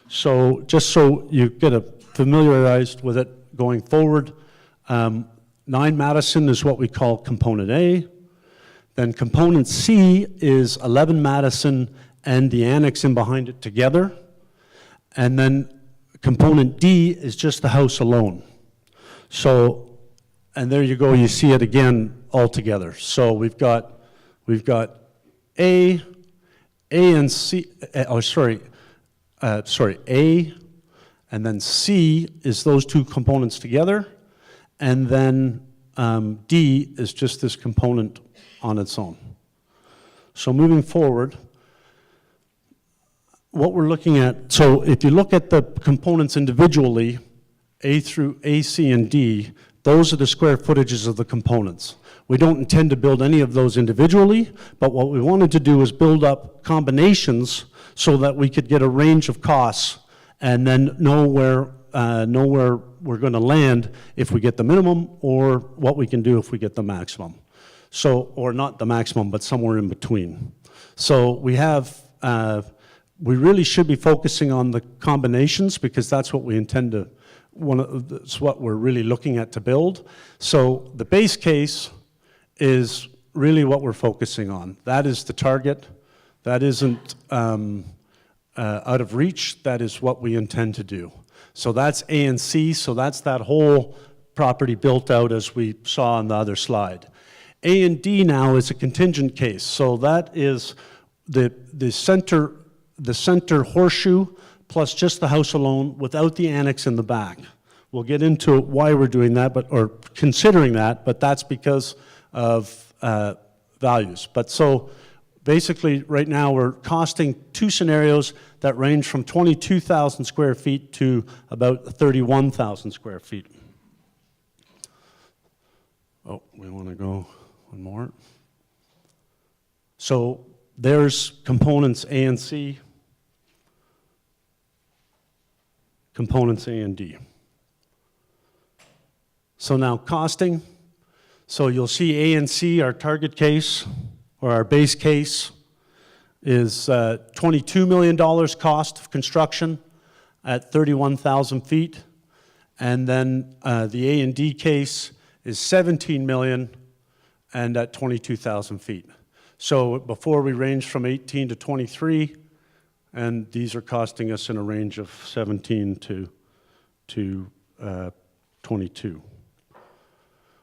So just so you get familiarized with it going forward, 9 Madison is what we call component A. Then component C is 11 Madison and the annex in behind it together. And then component D is just the house alone. So, and there you go, you see it again all together. So we've got A and C, A, and then C is those two components together, and then D is just this component on its own. So moving forward, what we're looking at, so if you look at the components individually, A through A, C, and D, those are the square footages of the components. We don't intend to build any of those individually, but what we wanted to do is build up combinations so that we could get a range of costs and then know where we're going to land if we get the minimum, or what we can do if we get the maximum. So, or not the maximum, but somewhere in between. So we have, we really should be focusing on the combinations, because that's what we intend to, that's what we're really looking at to build. So the base case is really what we're focusing on. That is the target. That isn't out of reach. That is what we intend to do. So that's A and C, so that's that whole property built out as we saw on the other slide. A and D now is a contingent case. So that is the center horseshoe plus just the house alone without the annex in the back. We'll get into why we're doing that, or considering that, but that's because of values. But so basically right now we're costing two scenarios that range from 22,000 square feet to about 31,000 square feet. Oh, we want to go one more. So there's components A and C, components A and D. So now costing. So you'll see A and C, our target case, or our base case, is $22 million cost of construction at 31,000 feet. And then the A and D case is $17 million and at 22,000 feet. So before we range from 18 to 23, and these are costing us in a range of 17 to 22.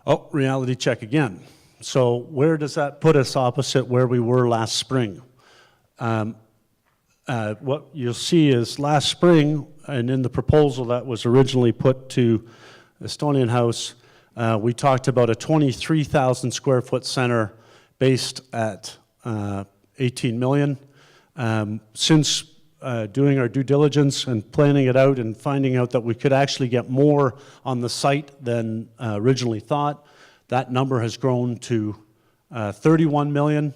Oh, reality check again. So where does that put us opposite where we were last spring? What you'll see is last spring, and in the proposal that was originally put to Estonian House, we talked about a 23,000 square foot center based at 18 million. Since doing our due diligence and planning it out and finding out that we could actually get more on the site than originally thought, that number has grown to 31 million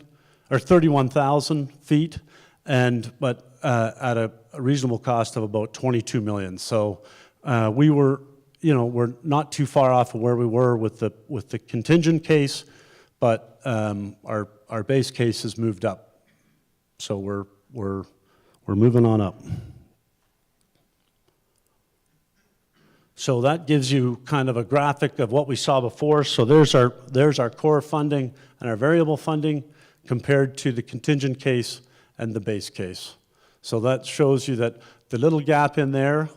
or 31,000 feet, but at a reasonable cost of about 22 million. So we were, we're not too far off of where we were with the contingent case, but our base case has moved up. So we're moving on up. So that gives you kind of a graphic of what we saw before. So there's our core funding and our variable funding compared to the contingent case and the base case. So that shows you that the little gap in there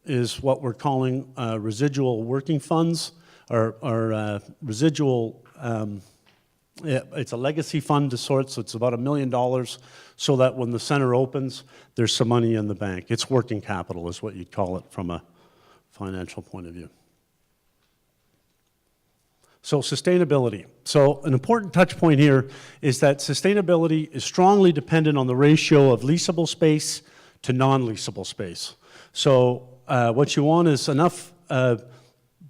is what we're calling residual working funds, or residual, it's a legacy fund of sorts, so it's about $1 million, so that when the center opens, there's some money in the bank. It's working capital is what you'd call it from a financial point of view. So sustainability. So an important touch point here is that sustainability is strongly dependent on the ratio of leasable space to non-leasable space. So what you want is enough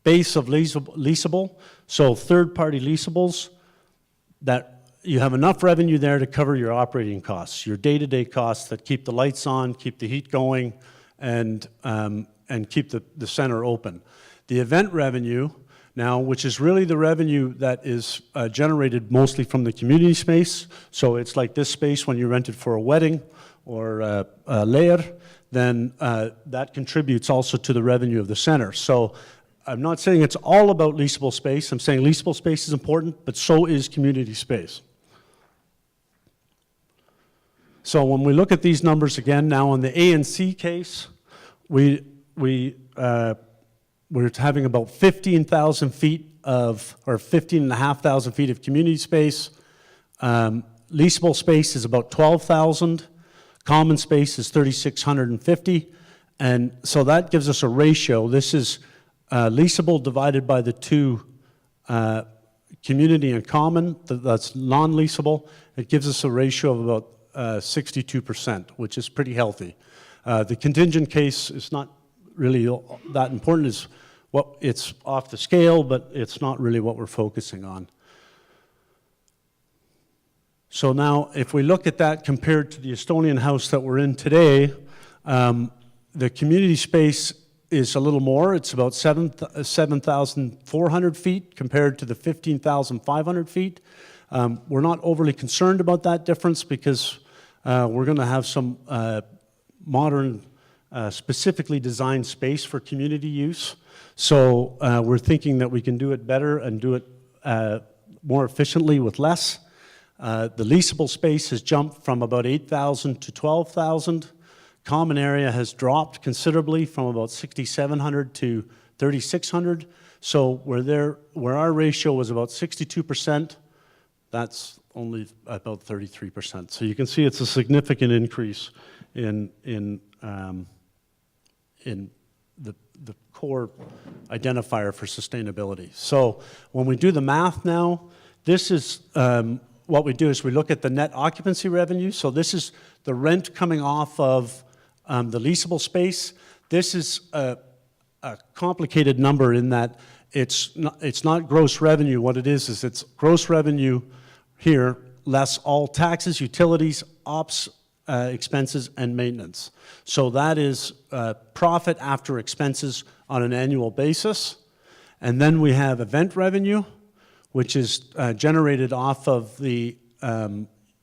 base of leasable, so third-party leasables, that you have enough revenue there to cover your operating costs, your day-to-day costs that keep the lights on, keep the heat going, and keep the center open. The event revenue now, which is really the revenue that is generated mostly from the community space, so it's like this space when you rent it for a wedding or a lair, then that contributes also to the revenue of the center. So I'm not saying it's all about leasable space. I'm saying leasable space is important, but so is community space. So when we look at these numbers again, now in the A and C case, we're having about 15,000 feet of, or 15,500 feet of community space. Leasable space is about 12,000. Common space is 3,650. And so that gives us a ratio. This is leasable divided by the two community and common, that's non-leasable. It gives us a ratio of about 62%, which is pretty healthy. The contingent case is not really that important. It's off the scale, but it's not really what we're focusing on. So now, if we look at that compared to the Estonian house that we're in today, the community space is a little more. It's about 7,400 feet compared to the 15,500 feet. We're not overly concerned about that difference because we're going to have some modern, specifically designed space for community use. So we're thinking that we can do it better and do it more efficiently with less. The leasable space has jumped from about 8,000 to 12,000. Common area has dropped considerably from about 6,700 to 3,600. So where our ratio was about 62%, that's only about 33%. So you can see it's a significant increase in the core identifier for sustainability. So when we do the math now, this is what we do is we look at the net occupancy revenue. So this is the rent coming off of the leasable space. This is a complicated number in that it's not gross revenue. What it is it's gross revenue here less all taxes, utilities, ops expenses, and maintenance. So that is profit after expenses on an annual basis. And then we have event revenue, which is generated off of the,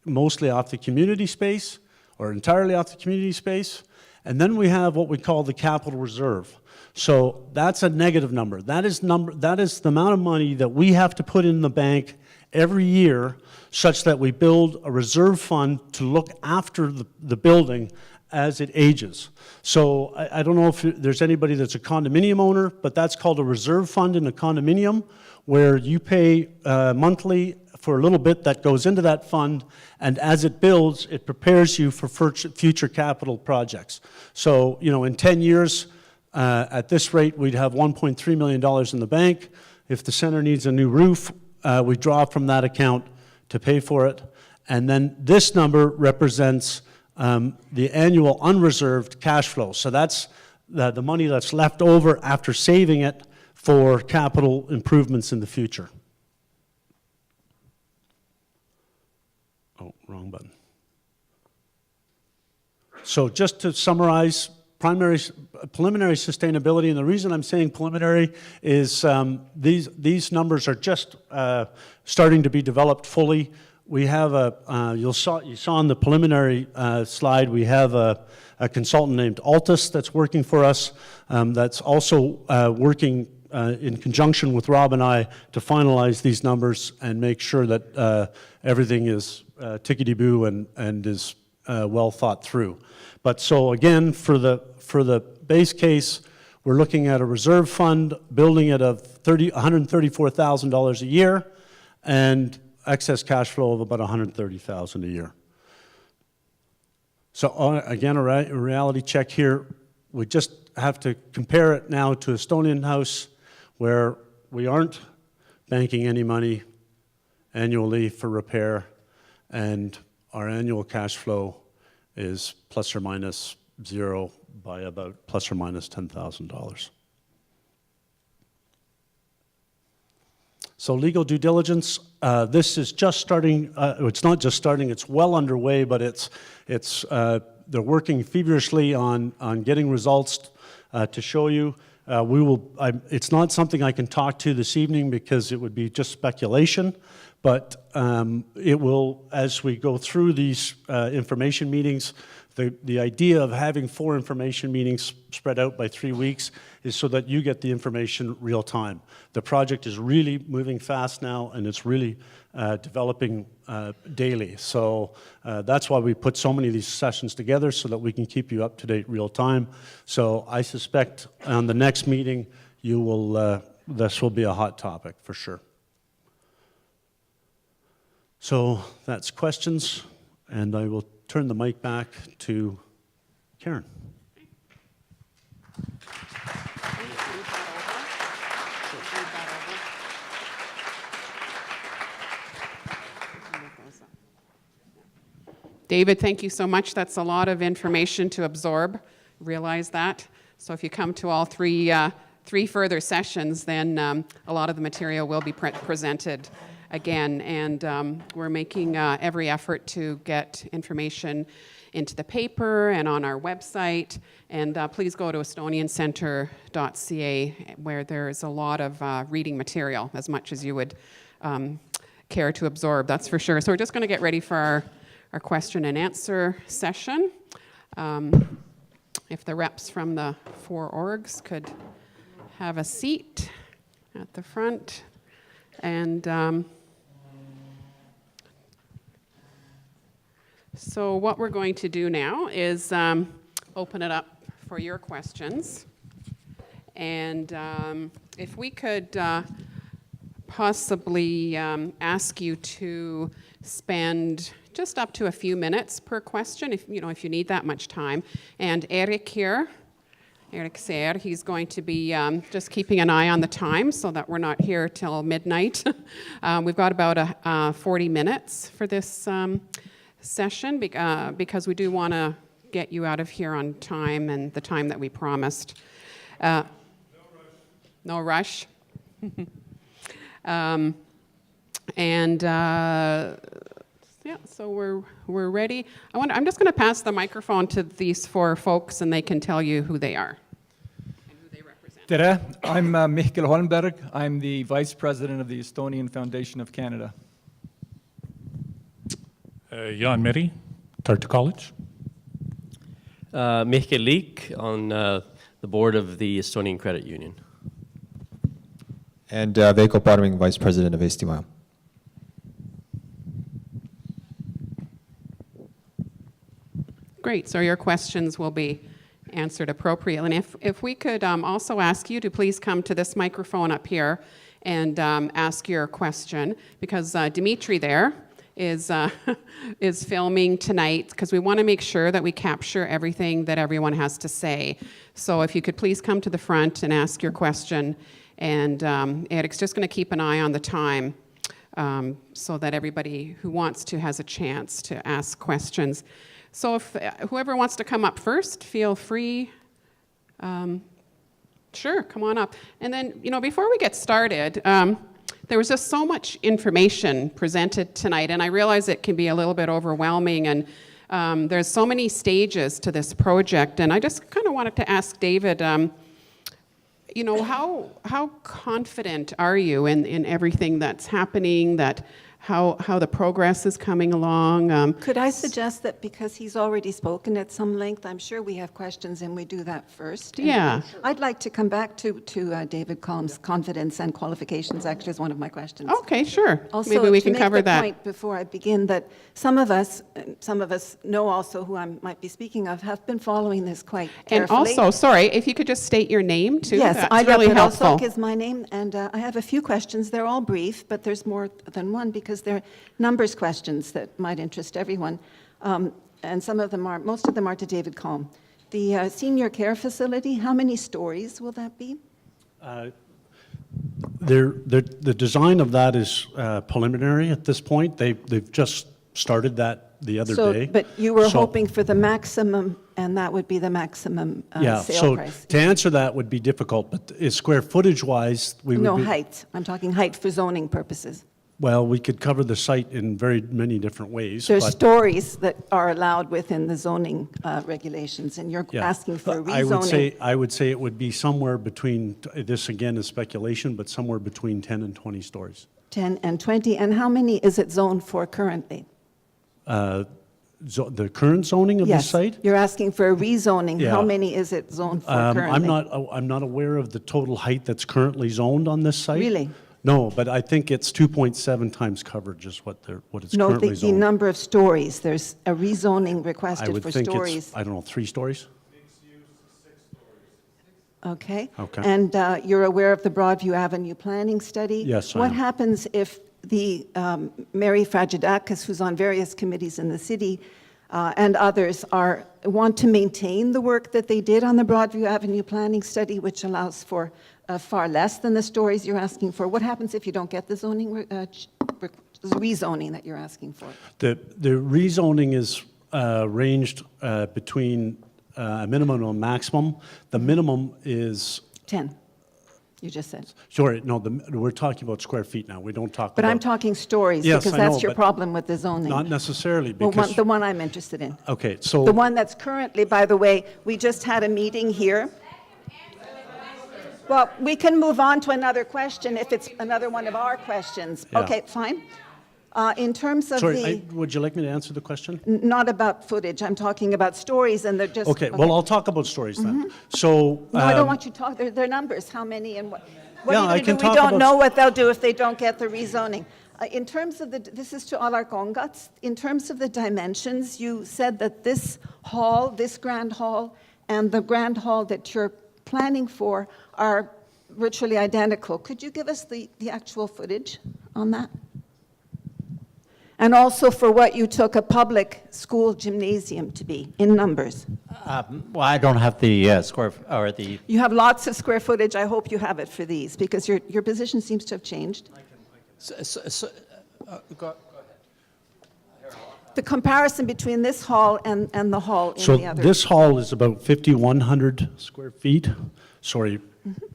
mostly off the community space, or entirely off the community space. And then we have what we call the capital reserve. So that's a negative number. That is the amount of money that we have to put in the bank every year such that we build a reserve fund to look after the building as it ages. So I don't know if there's anybody that's a condominium owner, but that's called a reserve fund in a condominium, where you pay monthly for a little bit that goes into that fund, and as it builds, it prepares you for future capital projects. So, you know, in 10 years, at this rate, we'd have $1.3 million in the bank. If the center needs a new roof, we draw from that account to pay for it. And then this number represents the annual unreserved cash flow. So that's the money that's left over after saving it for capital improvements in the future. Oh, wrong button. So just to summarize, preliminary sustainability, and the reason I'm saying preliminary is these numbers are just starting to be developed fully. We have you saw on the preliminary slide, we have a consultant named Altus that's working for us, that's also working in conjunction with Rob and I to finalize these numbers and make sure that everything is tickety-boo and is well thought through. But so again, for the base case, we're looking at a reserve fund, building it of $134,000 a year, and excess cash flow of about $130,000 a year. So again, a reality check here. We just have to compare it now to Estonian house, where we aren't banking any money annually for repair, and our annual cash flow is plus or minus zero by about plus or minus $10,000. So legal due diligence, this is just starting, it's not just starting, it's well underway, but they're working feverishly on getting results to show you. It's not something I can talk to this evening because it would be just speculation, but it will, as we go through these information meetings The idea of having 4 information meetings spread out by 3 weeks is so that you get the information real time. The project is really moving fast now, and it's really developing daily. So that's why we put so many of these sessions together, so that we can keep you up to date real time. So I suspect on the next meeting, you will, this will be a hot topic for sure. So that's questions, and I will turn the mic back to Karen. David, thank you so much. That's a lot of information to absorb. Realize that. So if you come to all three further sessions, then a lot of the material will be presented again. And we're making every effort to get information into the paper and on our website. And please go to estoniancentre.ca, where there's a lot of reading material, as much as you would care to absorb, that's for sure. So we're just going to get ready for our question and answer session. If the reps from the 4 orgs could have a seat at the front. And so what we're going to do now is open it up for your questions. And if we could possibly ask you to spend just up to a few minutes per question, if you need that much time. And Eric here, Eric Sayre, he's going to be just keeping an eye on the time so that we're not here till midnight. We've got about 40 minutes for this session because we do want to get you out of here on time and the time that we promised. No rush. Yeah, so we're ready. I'm just going to pass the microphone to these 4 folks, and they can tell you who they are and who they represent. Tere, I'm Mihkel Holmberg. I'm the Vice President of the Estonian Foundation of Canada. Jan Meri, Tartu College. Mihkel Liik on the board of the Estonian Credit Union. And Veiko Parming, Vice President of Eestimaja. Great, so your questions will be answered appropriately. And if we could also ask you to please come to this microphone up here and ask your question, because Dimitri there is filming tonight, because we want to make sure that we capture everything that everyone has to say. So if you could please come to the front and ask your question, and Eric's just going to keep an eye on the time so that everybody who wants to has a chance to ask questions. So if whoever wants to come up first, feel free. Sure, come on up. And then, before we get started, there was just so much information presented tonight, and I realize it can be a little bit overwhelming, and there's so many stages to this project, and I just kind of wanted to ask David, how confident are you in everything that's happening, how the progress is coming along? Could I suggest that because he's already spoken at some length, I'm sure we have questions and we do that first? Yeah. I'd like to come back to David Calm's confidence and qualifications, actually, as one of my questions. Okay, sure. Also, Maybe we can cover that. to make the point before I begin that some of us know also who I might be speaking of, have been following this quite And carefully. also, sorry, if you could just state your name too. Yes, that's Ida really helpful. Perosok is my name, and I have a few questions. They're all brief, but there's more than one because they're numbers questions that might interest everyone. And most of them are to David Calm. The senior care facility, how many stories will that be? The design of that is preliminary at this point. They've just started that the other day. But you were hoping for the maximum, and that would be the maximum sale price? To answer that would be difficult, but square footage-wise, we would be... height. I'm talking height for zoning purposes. Well, we could cover the site in very many different ways. There's but stories that are allowed within the zoning regulations, and you're asking for rezoning. I would say it would be somewhere between, this again is speculation, but somewhere between 10 and 20 stories. 10 and 20, and how many is it zoned for currently? the current zoning of this Yes, site? you're asking for a rezoning. Yeah. How many is it zoned for currently? I'm not aware of the total height that's currently zoned on this site. Really? No, but I think it's 2.7 times coverage is what it's No, currently the zoned. number of stories. There's a rezoning I requested would for think stories. it's, I don't know, 3 stories? Okay. Okay. And you're aware of the Broadview Avenue planning study? Yes, I What am. happens if the Mary Fragidakis, who's on various committees in the city, and others want to maintain the work that they did on the Broadview Avenue planning study, which allows for far less than the stories you're asking for? What happens if you don't get the zoning, rezoning that you're asking for? The rezoning is ranged between a minimum and a maximum. The minimum is, 10, you just said. sorry, no, we're talking about square feet now. We don't talk But about. I'm talking stories, Yes, because I know, that's your but problem with the zoning. Not necessarily, Well, because. the one I'm interested in. Okay, so. The one that's currently, by the way, we just had a meeting here. Well, we can move on to another question if it's another one of our questions. Yeah. Okay, fine. In terms of Sorry, would you like me to answer the question? not about footage, I'm talking about stories, and they're just... Okay, well, I'll talk about stories then. So. No, I don't want you to talk, they're numbers, how many and what. What Yeah, are I you can going to do? We talk don't about- know what they'll do if they don't get the rezoning. In terms of this is to Alarcongats, in terms of the dimensions, you said that this hall, this grand hall, and the grand hall that you're planning for are virtually identical. Could you give us the actual footage on that? And also for what you took a public school gymnasium to be, in numbers. Well, I don't have the or the. You have lots of square footage. I hope you have it for these, because your position seems to have changed. Go The comparison between this hall and the hall in So the other. this hall is about 5,100 square feet. Sorry,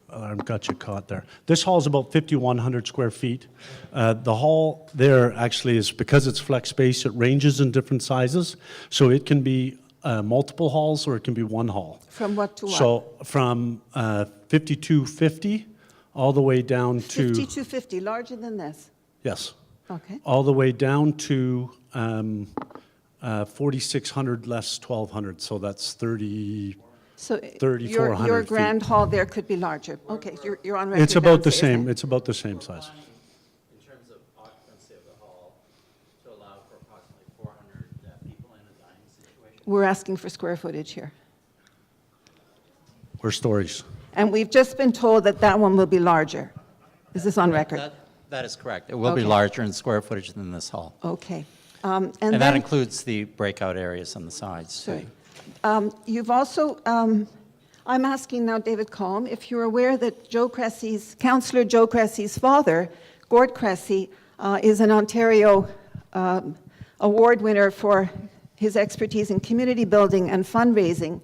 I got you caught there. This hall is about 5,100 square feet. The hall there actually is, because it's flex space, it ranges in different sizes. So it can be multiple halls or it can be one hall. From what to what? So from 5,250 all the way down to. 5250, larger than this. Yes. Okay. All the way down to 4,600 less 1,200, so that's 30. So 3,400 your feet. grand hall there could be larger. Okay, you're on record. It's about now the saying same. that. It's about the same size. In terms of occupancy of the hall, to allow for approximately 400 people in a dining situation. We're asking for square footage here. Or stories. And we've just been told that that one will be larger. Is this on record? That is correct. It will be Okay. larger in square footage than this hall. Okay. And that then- includes the breakout areas on the sides, too. Sorry. You've also, I'm asking now David Colm, if you're aware that Councillor Joe Cressy's father, Gord Cressy, is an Ontario award winner for his expertise in community building and fundraising.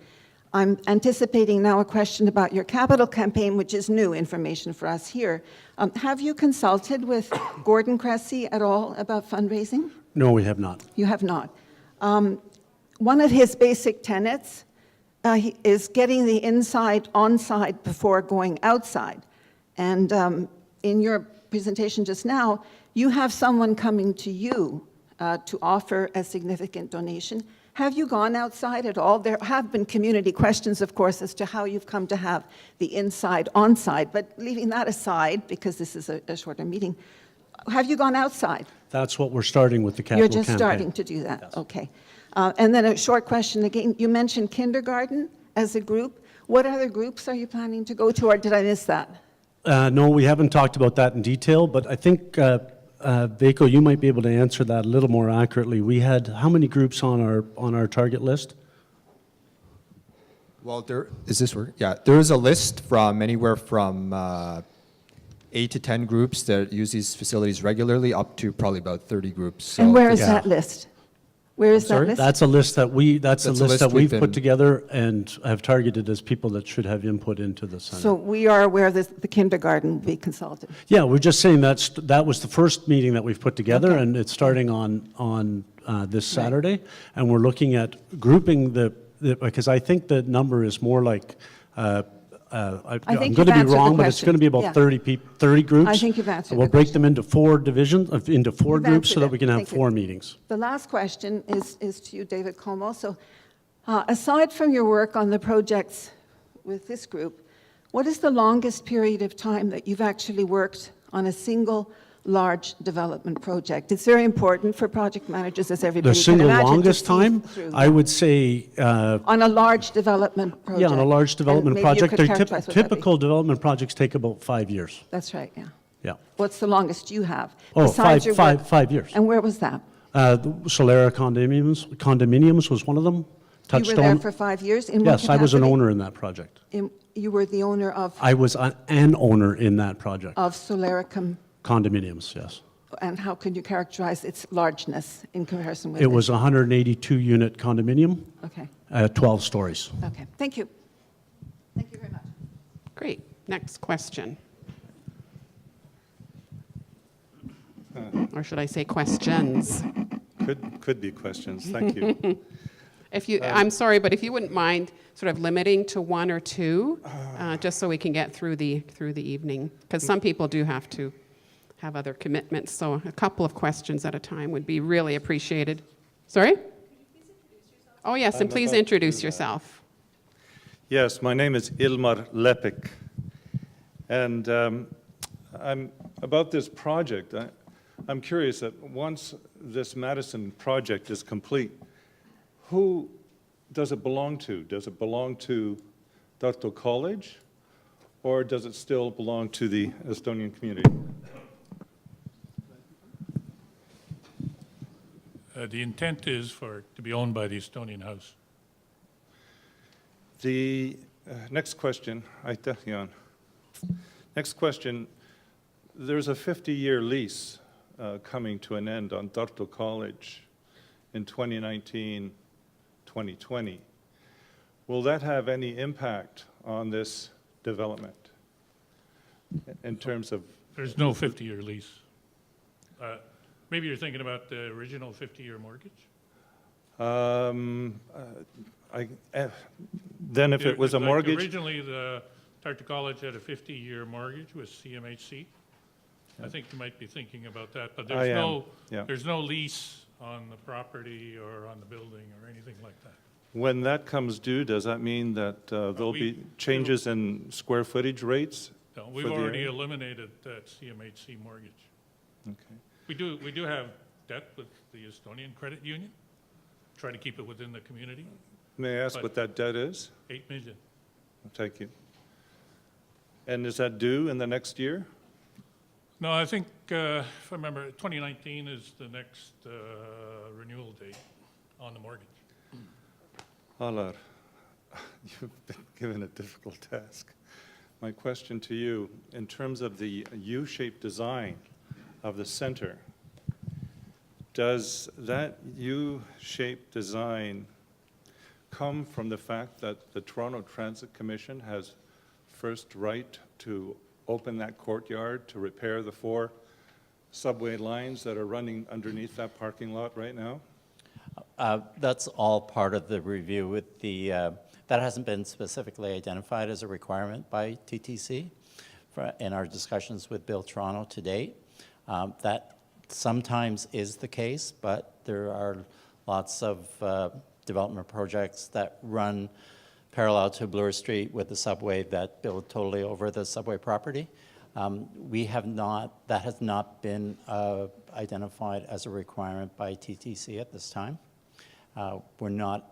I'm anticipating now a question about your capital campaign, which is new information for us here. Have you consulted with Gordon Cressy at all about fundraising? No, we have not. You have not. One of his basic tenets is getting the inside on-side before going outside. And in your presentation just now, you have someone coming to you to offer a significant donation. Have you gone outside at all? There have been community questions, of course, as to how you've come to have the inside on-side. But leaving that aside, because this is a shorter meeting, have you gone outside? That's what we're starting with the capital You're just campaign. starting to do that, Yes. okay. And then a short question again. You mentioned kindergarten as a group. What other groups are you planning to go to, or did I miss that? No, we haven't talked about that in detail, but I think, Veiko, you might be able to answer that a little more accurately. We had how many groups on our target list? Well, there is a list from anywhere from 8 to 10 groups that use these facilities regularly, up to probably about 30 groups. So And where is yeah. that list? Where is that sorry? list? That's a list that we've we've put been- together and have targeted as people that should have input into the center. So we are aware that the kindergarten will be consulted. Yeah, we're just saying that was the first meeting that we've put together, Okay. and it's starting on this Saturday. And we're looking at grouping because I think the number is more like I I'm think going you've to be answered the wrong, but it's question. going to be about Yeah. 30 groups. I think you've answered We'll the break question. them into 4 divisions, into 4 You've groups, so answered that it. we can have Thank you. 4 meetings. The last question is to you, David Combe, also. Aside from your work on the projects with this group, what is the longest period of time that you've actually worked on a single large development project? It's very important for project managers, as everybody The can single imagine, to longest see time, through, I yeah. would say, On a large development project. yeah, on a large development And maybe you project, could their characterize what that'd be. typical development projects take about 5 years. That's right, yeah. Yeah. What's the longest you have? Oh, besides your work? 5 years. And where was that? The Solera condominiums was one of them. You were there for 5 years? In what Yes, I was an capacity? owner in that project. You were the owner of I was an owner in that project. Solaricum, Condominiums, yes. and how could you characterize its largeness in comparison with It was a 182-unit condominium, Okay, 12 stories. okay. Thank you. Thank you very much. Great. Next question. Or should I say questions? Could be questions. Thank you. If you, I'm sorry, but if you wouldn't mind sort of limiting to 1 or 2, just so we can get through the evening, because some people do have to have other commitments. So a couple of questions at a time would be really appreciated. Sorry? Oh yes, and please introduce yourself. Yes, my name is Ilmar Lepik, and I'm about this project. I'm curious that once this Madison project is complete, who does it belong to? Does it belong to Tartu College, or does it still belong to the Estonian community? The intent is for it to be owned by the Estonian House. The next question, aitäh, Jan. Next question, there's a 50-year lease coming to an end on Tartu College in 2019, 2020. Will that have any impact on this development in terms of? There's no 50-year lease. Maybe you're thinking about the original 50-year mortgage? Then if it was a Like mortgage? Originally, the Tartu College had a 50-year mortgage with CMHC. I think you might be thinking about that, but I am, there's no lease on the property or on the building or anything like that. When that comes due, does that mean that there'll be changes in square footage rates? No, we've for the already area? eliminated that CMHC mortgage. Okay. We do have debt with the Estonian Credit Union, try to keep it within the community, May I ask But- what that debt is? 8 million. Thank you. And is that due in the next year? No, I think, if I remember, 2019 is the next renewal date on the mortgage. Alar, you've been given a difficult task. My question to you, in terms of the U-shaped design of the center, does that U-shaped design come from the fact that the Toronto Transit Commission has first right to open that courtyard to repair the 4 subway lines that are running underneath that parking lot right now? That's all part of the review with the, that hasn't been specifically identified as a requirement by TTC in our discussions with Bill Toronto to date. That sometimes is the case, but there are lots of development projects that run parallel to Bloor Street with the subway that build totally over the subway property. We have not, that has not been identified as a requirement by TTC at this time. We're not,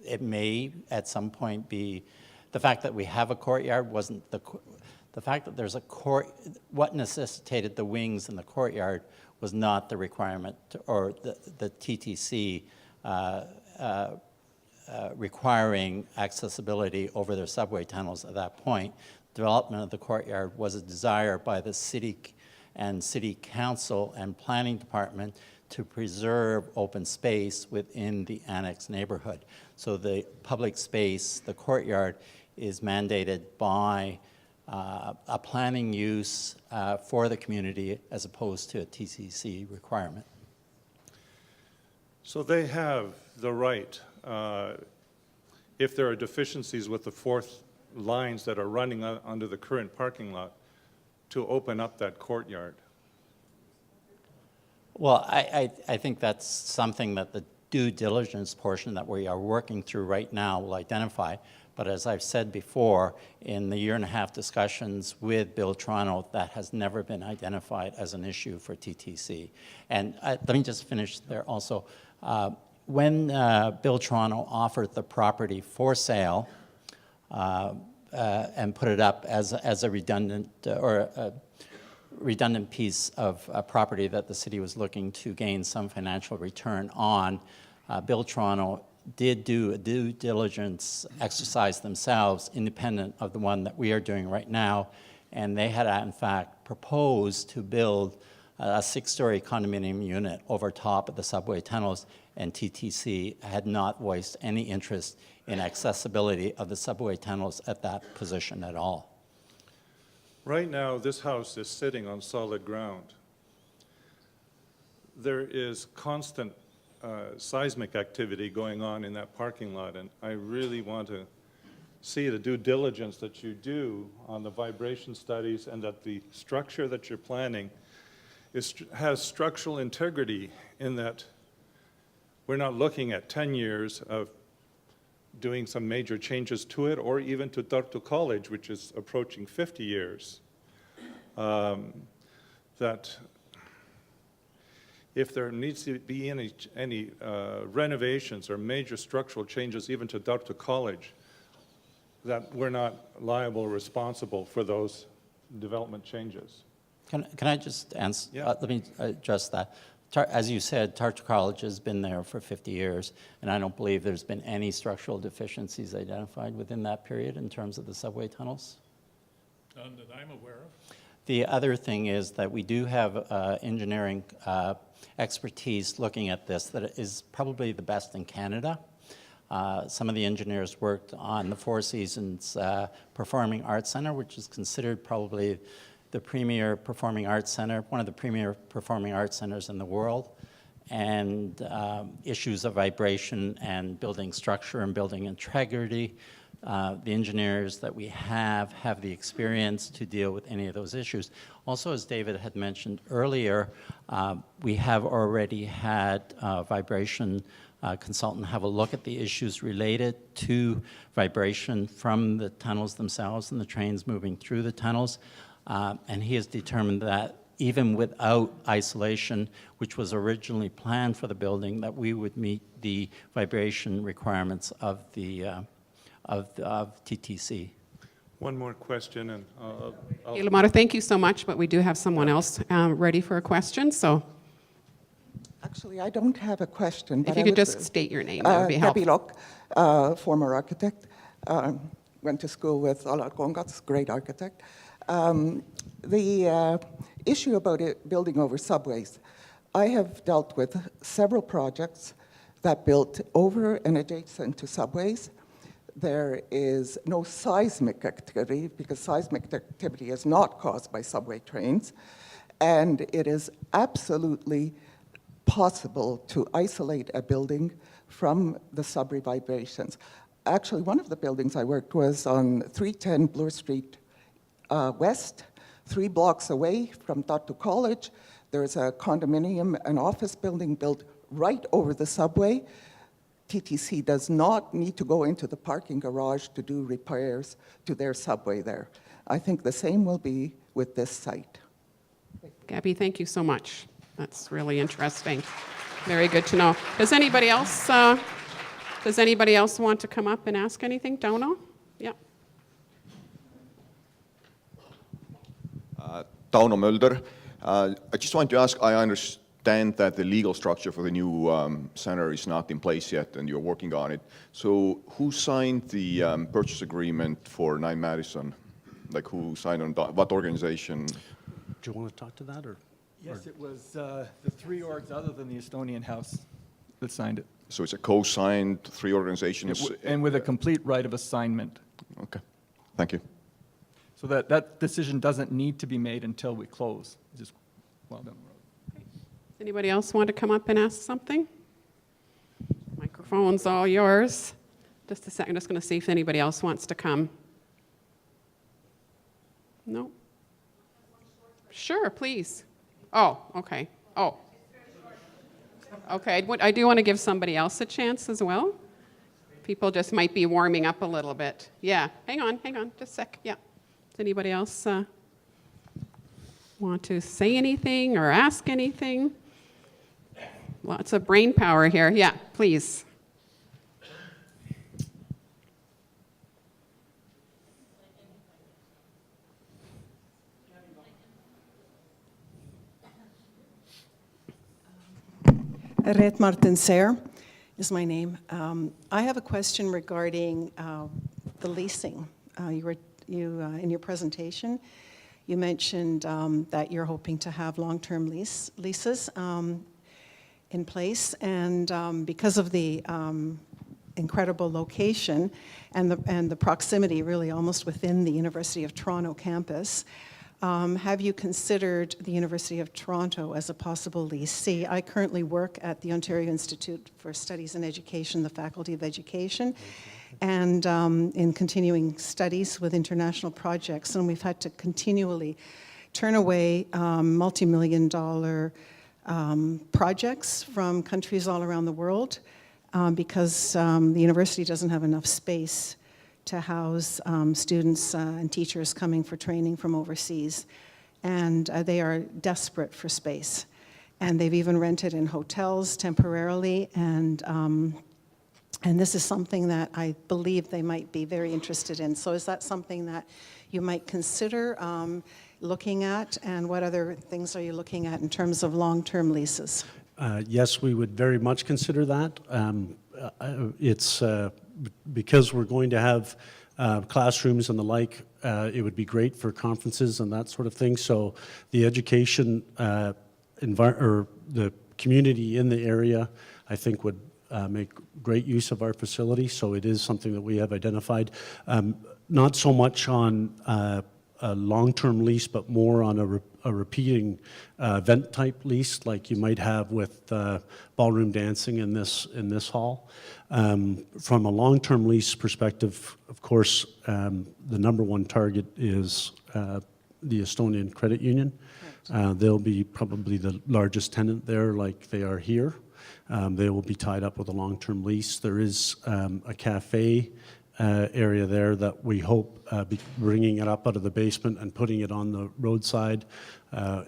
it may at some point be, the fact that we have a courtyard wasn't the fact that there's a court, what necessitated the wings in the courtyard was not the requirement or the TTC requiring accessibility over their subway tunnels at that point. Development of the courtyard was a desire by the city and city council and planning department to preserve open space within the annex neighborhood. So the public space, the courtyard, is mandated by a planning use for the community as opposed to a TCC requirement. So they have the right, if there are deficiencies with the 4th lines that are running under the current parking lot to open up that courtyard? Well, I think that's something that the due diligence portion that we are working through right now will identify. But as I've said before, in the year-and-a-half discussions with Bill Toronto, that has never been identified as an issue for TTC. And let me just finish there also. When Bill Toronto offered the property for sale and put it up as a redundant redundant piece of property that the city was looking to gain some financial return on, Bill Toronto did do a due diligence exercise themselves, independent of the one that we are doing right now, and they had in fact proposed to build a 6-story condominium unit over top of the subway tunnels, and TTC had not voiced any interest in accessibility of the subway tunnels at that position at all. Right now, this house is sitting on solid ground. There is constant seismic activity going on in that parking lot, and I really want to see the due diligence that you do on the vibration studies, and that the structure that you're planning has structural integrity, in that we're not looking at 10 years of doing some major changes to it, or even to Tartu College, which is approaching 50 years. That if there needs to be any renovations or major structural changes, even to Tartu College, that we're not liable or responsible for those development changes. Can I just answer? Yeah. Let me address that. As you said, Tartu College has been there for 50 years, and I don't believe there's been any structural deficiencies identified within that period in terms of the subway tunnels. None that I'm aware of. The other thing is that we do have engineering expertise looking at this that is probably the best in Canada. Some of the engineers worked on the Four Seasons Performing Arts Center, which is considered probably the premier performing arts center, one of the premier performing arts centers in the world, and issues of vibration and building structure and building integrity. The engineers that we have the experience to deal with any of those issues. Also, as David had mentioned earlier, we have already had a vibration consultant have a look at the issues related to vibration from the tunnels themselves and the trains moving through the tunnels. And he has determined that even without isolation, which was originally planned for the building, that we would meet the vibration requirements of the of TTC. One more question, and I'll Ilmar, thank you so much, but we do have someone else ready for a question, so Actually, I don't have a question. if but you I could was, just state your name, that would be helpful. Debbie Locke, former architect. Went to school with Allard Gongatz, great architect. The issue about it building over subways, I have dealt with several projects that built over and adjacent to subways. There is no seismic activity, because seismic activity is not caused by subway trains, and it is absolutely possible to isolate a building from the subway vibrations. Actually, one of the buildings I worked was on 310 Bloor Street West, 3 blocks away from Tartu College. There's a condominium, an office building built right over the subway. TTC does not need to go into the parking garage to do repairs to their subway there. I think the same will be with this site. Gabby, thank you so much. That's really interesting. Very good to know. Does anybody else want to come up and ask anything? Dono? Yeah. Tauno Mölder. I just want to ask, I understand that the legal structure for the new center is not in place yet and you're working on it. So who signed the purchase agreement for 9 Madison? Like who signed on, what organization? Do you want to talk to that, or? Yes, it was the 3 orgs other than the Estonian House that signed it. So it's a co-signed 3 organizations? And with a complete right of assignment. Okay, thank you. So that decision doesn't need to be made until we close. It's just well down the road. Anybody else want to come up and ask something? Microphone's all yours. Just a second, I'm just going to see if anybody else wants to come. No? Sure, please. Oh, okay. Oh. Okay, I do want to give somebody else a chance as well. People just might be warming up a little bit. Yeah, hang on, just a sec. Yeah. Does anybody else want to say anything or ask anything? Lots of brain power here. Yeah, please. Ret Martin Sayre is my name. I have a question regarding the leasing. In your presentation, you mentioned that you're hoping to have long-term leases in place, and because of the incredible location and the proximity, really almost within the University of Toronto campus, have you considered the University of Toronto as a possible leasee? I currently work at the Ontario Institute for Studies in Education, the Faculty of Education, and in continuing studies with international projects. And we've had to continually turn away multi-million-dollar projects from countries all around the world because the university doesn't have enough space to house students and teachers coming for training from overseas. And they are desperate for space. And they've even rented in hotels temporarily. And this is something that I believe they might be very interested in. So is that something that you might consider looking at? And what other things are you looking at in terms of long-term leases? Yes, we would very much consider that. It's because we're going to have classrooms and the like, it would be great for conferences and that sort of thing. So the education or the community in the area, I think, would make great use of our facility. So it is something that we have identified. Not so much on a long-term lease, but more on a repeating event-type lease, like you might have with ballroom dancing in this hall. From a long-term lease perspective, of course, the number one target is the Estonian Credit Union. They'll be probably the largest tenant there, like they are here. They will be tied up with a long-term lease. There is a cafe area there that we hope, bringing it up out of the basement and putting it on the roadside,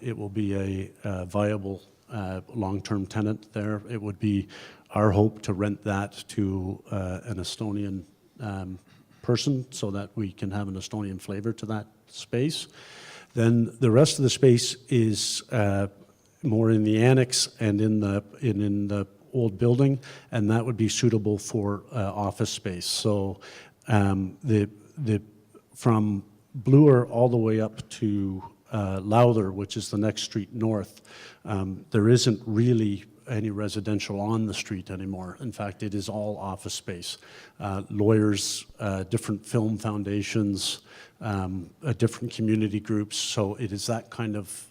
it will be a viable long-term tenant there. It would be our hope to rent that to an Estonian person so that we can have an Estonian flavor to that space. Then the rest of the space is more in the annex and in the old building, and that would be suitable for office space. So from Bloor all the way up to Lowther, which is the next street north, there isn't really any residential on the street anymore. In fact, it is all office space. Lawyers, different film foundations, different community groups. So it is that kind of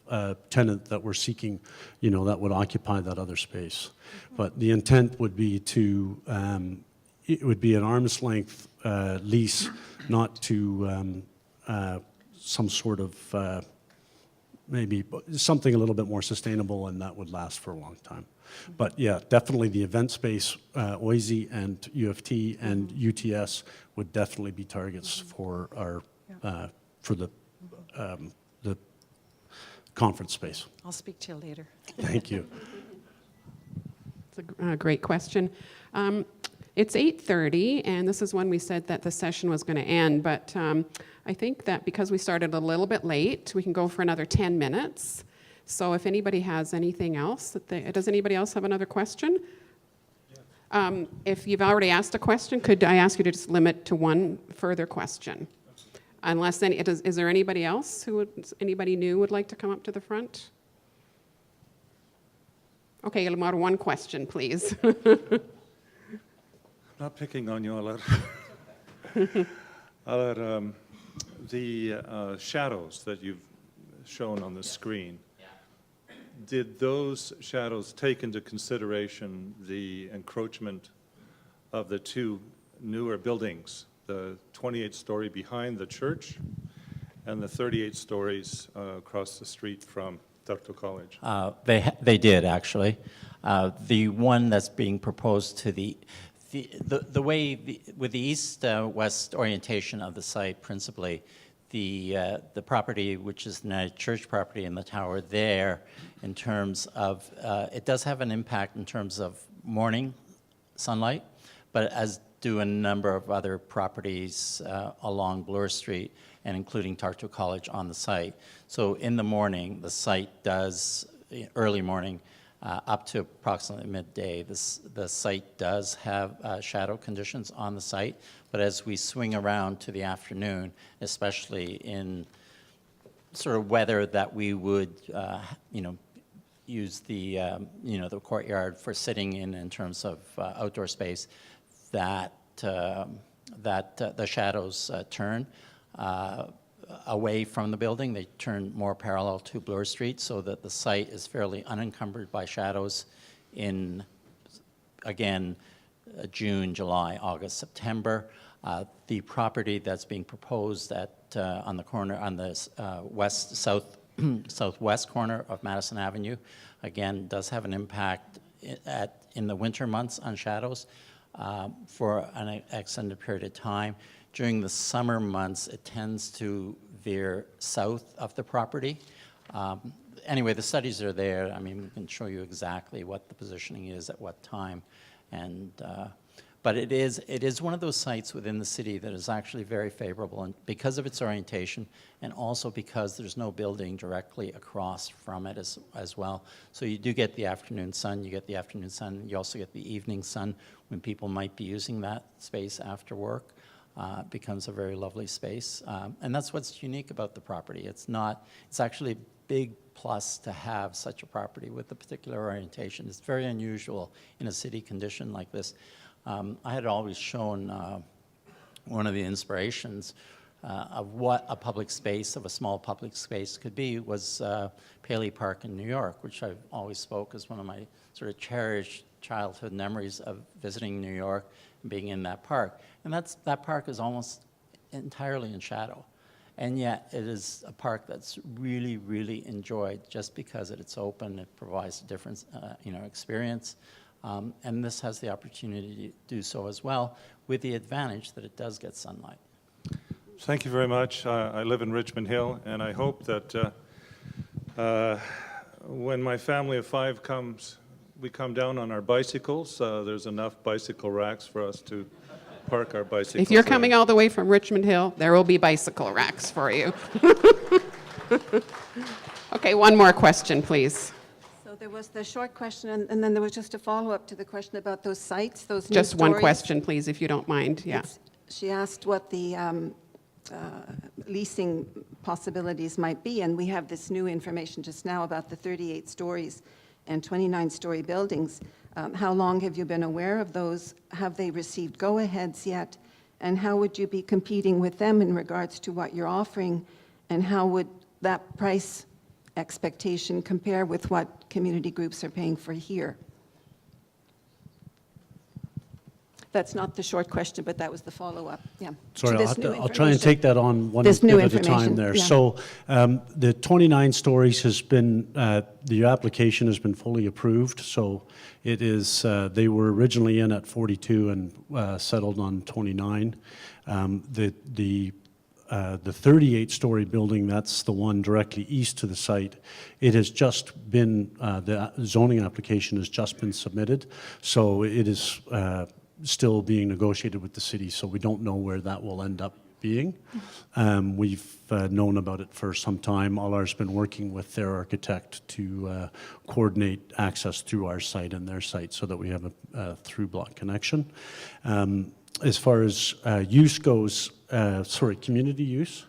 tenant that we're seeking, that would occupy that other space. But the intent would be to, it would be an arm's length lease, not to some sort of maybe something a little bit more sustainable, and that would last for a long time. But yeah, definitely the event space, OISE and UFT and UTS would definitely be targets for our for the conference space. I'll speak to you later. Thank you. It's a great question. It's 8:30, and this is when we said that the session was going to end, but I think that because we started a little bit late, we can go for another 10 minutes. So if anybody has anything else, does anybody else have another question? If you've already asked a question, could I ask you to just limit to one further question? Unless is there anybody else anybody new would like to come up to the front? Okay, Ilmar, one question, please. Not picking on you, Alar. The shadows that you've shown on the screen, did those shadows take into consideration the encroachment of the two newer buildings, the 28-story behind the church and the 38 stories across the street from Tartu College? They did, actually. The one that's being proposed to the way, with the east-west orientation of the site principally, the property, which is the United Church property in the tower there, in terms of, it does have an impact in terms of morning sunlight, but as do a number of other properties along Bloor Street, and including Tartu College on the site. So in the morning, the site does, early morning, up to approximately midday, the site does have shadow conditions on the site, but as we swing around to the afternoon, especially in sort of weather that we would, use the, the courtyard for sitting in terms of outdoor space, that the shadows turn away from the building. They turn more parallel to Bloor Street, so that the site is fairly unencumbered by shadows in, again, June, July, August, September. The property that's being proposed on the corner, on the southwest corner of Madison Avenue, again, does have an impact in the winter months on shadows for an extended period of time. During the summer months, it tends to veer south of the property. Anyway, the studies are there. I mean, we can show you exactly what the positioning is at what time. And, but it is one of those sites within the city that is actually very favorable, and because of its orientation, and also because there's no building directly across from it as well. So you do get the afternoon sun, you also get the evening sun when people might be using that space after work. It becomes a very lovely space. And that's what's unique about the property. It's actually a big plus to have such a property with a particular orientation. It's very unusual in a city condition like this. I had always shown one of the inspirations of what a public space, of a small public space could be, was Paley Park in New York, which I've always spoke as one of my sort of cherished childhood memories of visiting New York and being in that park. And that park is almost entirely in shadow. And yet it is a park that's really, really enjoyed just because it's open, it provides a different experience. And this has the opportunity to do so as well, with the advantage that it does get sunlight. Thank you very much. I live in Richmond Hill, and I hope that when my family of 5 comes, we come down on our bicycles. There's enough bicycle racks for us to park our bicycles. If you're coming all the way from Richmond Hill, there will be bicycle racks for you. Okay, one more question, please. So there was the short question, and then there was just a follow-up to the question about those sites, those new Just one stories. question, please, if you don't mind. Yeah. She asked what the leasing possibilities might be, and we have this new information just now about the 38 stories and 29-story buildings. How long have you been aware of those? Have they received go-aheads yet? And how would you be competing with them in regards to what you're offering? And how would that price expectation compare with what community groups are paying for here? That's not the short question, but that was the follow-up. Yeah. Sorry, So I'll try and take that on one This new bit at a time information, there. yeah. So the 29 stories has been, the application has been fully approved. So it is, they were originally in at 42 and settled on 29. The 38-story building, that's the one directly east to the site. It has just been, the zoning application has just been submitted. So it is still being negotiated with the city, so we don't know where that will end up being. We've known about it for some time. Allar's been working with their architect to coordinate access through our site and their site so that we have a through-block connection. As far as use goes, community use?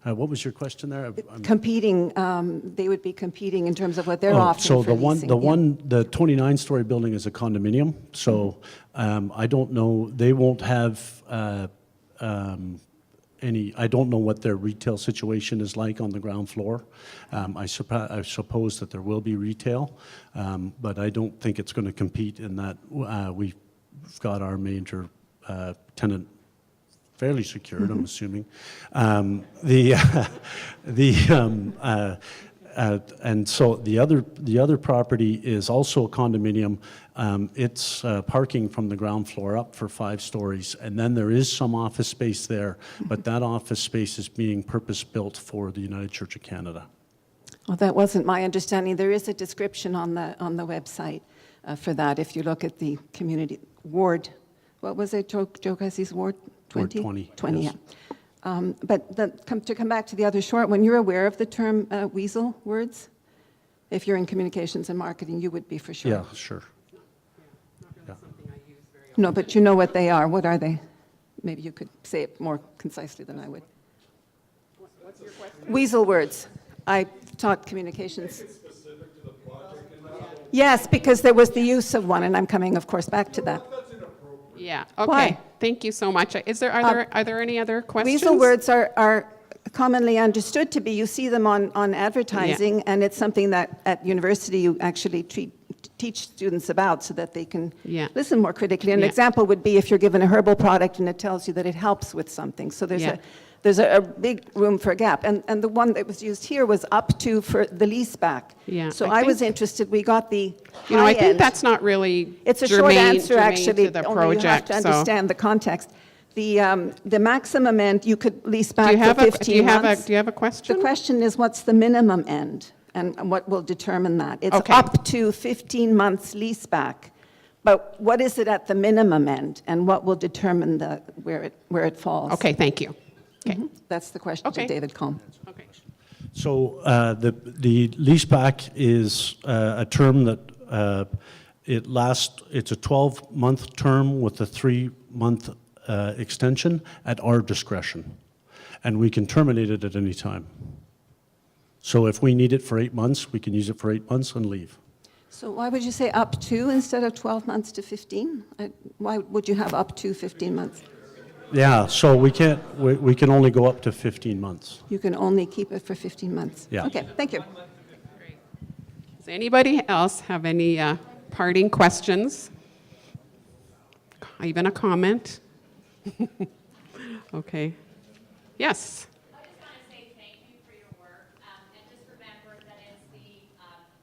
What was your question there? Competing, they would be competing in terms of what they're offering so for leasing. the 29-story building is a condominium. So I don't know. They won't have any. I don't know what their retail situation is like on the ground floor. I suppose that there will be retail, but I don't think it's going to compete in that. We've got our major tenant fairly secured, I'm assuming. And so the other property is also a condominium. It's parking from the ground floor up for 5 stories, and then there is some office space there, but that office space is being purpose-built for the United Church of Canada. Well, that wasn't my understanding. There is a description on the website for that. If you look at the community ward, what was it, Joe Cassie's ward? 20? Ward 20, 20, yes. yeah. But to come back to the other short one, you're aware of the term weasel words? If you're in communications and marketing, you would be for sure. Yeah, sure. Yeah. No, but you know what they are. What are they? Maybe you could say it more concisely than I would. What's your question? Weasel words. I taught communications. Yes, because there was the use of one, and I'm coming, of course, back to that. Yeah, okay. Why? Thank you so much. Are there any other questions? Weasel words are commonly understood to be, you see them on advertising, and it's something that at university you actually teach students about so that they can listen more critically. An example would be if you're given a herbal product and it tells you that it helps with something. So there's a big room for a gap. And the one that was used here was up to for the lease back. Yeah, so I was interested. We got the I think that's not really it's a short answer, actually. To the only project, you have to understand the context. The maximum end you could lease back for 15 months. Do you have a question? The question is, what's the minimum end, and what will determine that? It's Okay. up to 15 months lease back, but what is it at the minimum end, and what will determine where it falls? Okay, thank you. Okay. That's the question to David Combe. Okay. So the lease back is a term that it's a 12-month term with a 3-month extension at our discretion, and we can terminate it at any time. So if we need it for 8 months, we can use it for 8 months and leave. So why would you say up to instead of 12 months to 15? Why would you have up to 15 months? Yeah, so we can only go up to 15 months. You can only keep it for 15 months. Yeah. Okay, thank you. Does anybody else have any parting questions? Even a comment? Okay. Yes. I just want to say thank you for your work, and just remember that it's the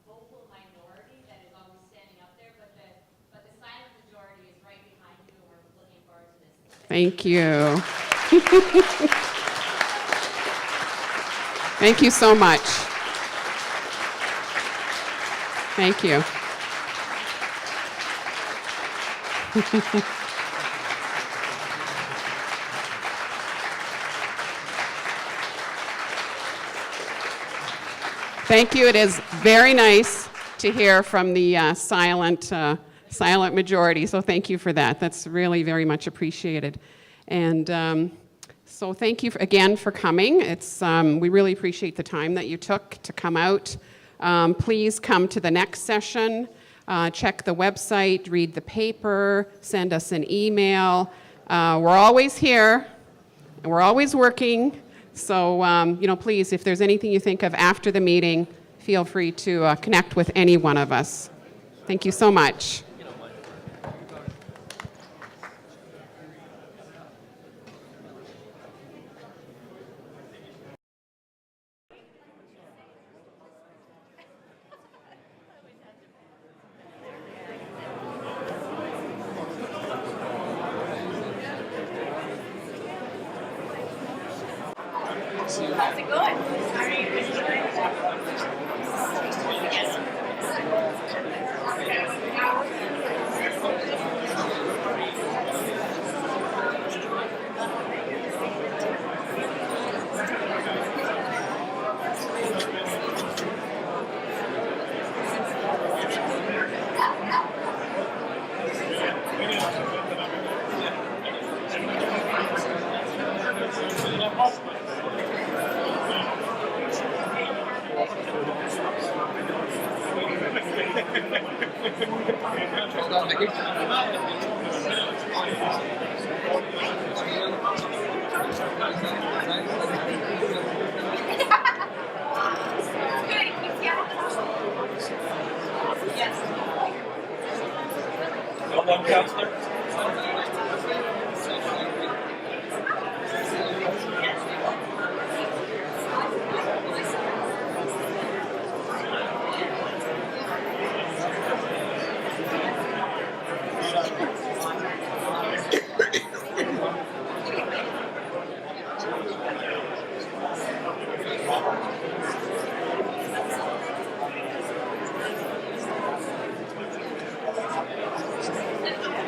vocal minority that is always standing up there, but the silent majority is right behind you, and we're looking forward to this. Thank you. Thank you so much. Thank you. Thank you. It is very nice to hear from the silent majority, so thank you for that. That's really very much appreciated. And so thank you again for coming. We really appreciate the time that you took to come out. Please come to the next session. Check the website, read the paper, send us an email. We're always here, and we're always working. So, please, if there's anything you think of after the meeting, feel free to connect with any one of us. Thank you so much. How's it going? How are you? Well done, Councillor.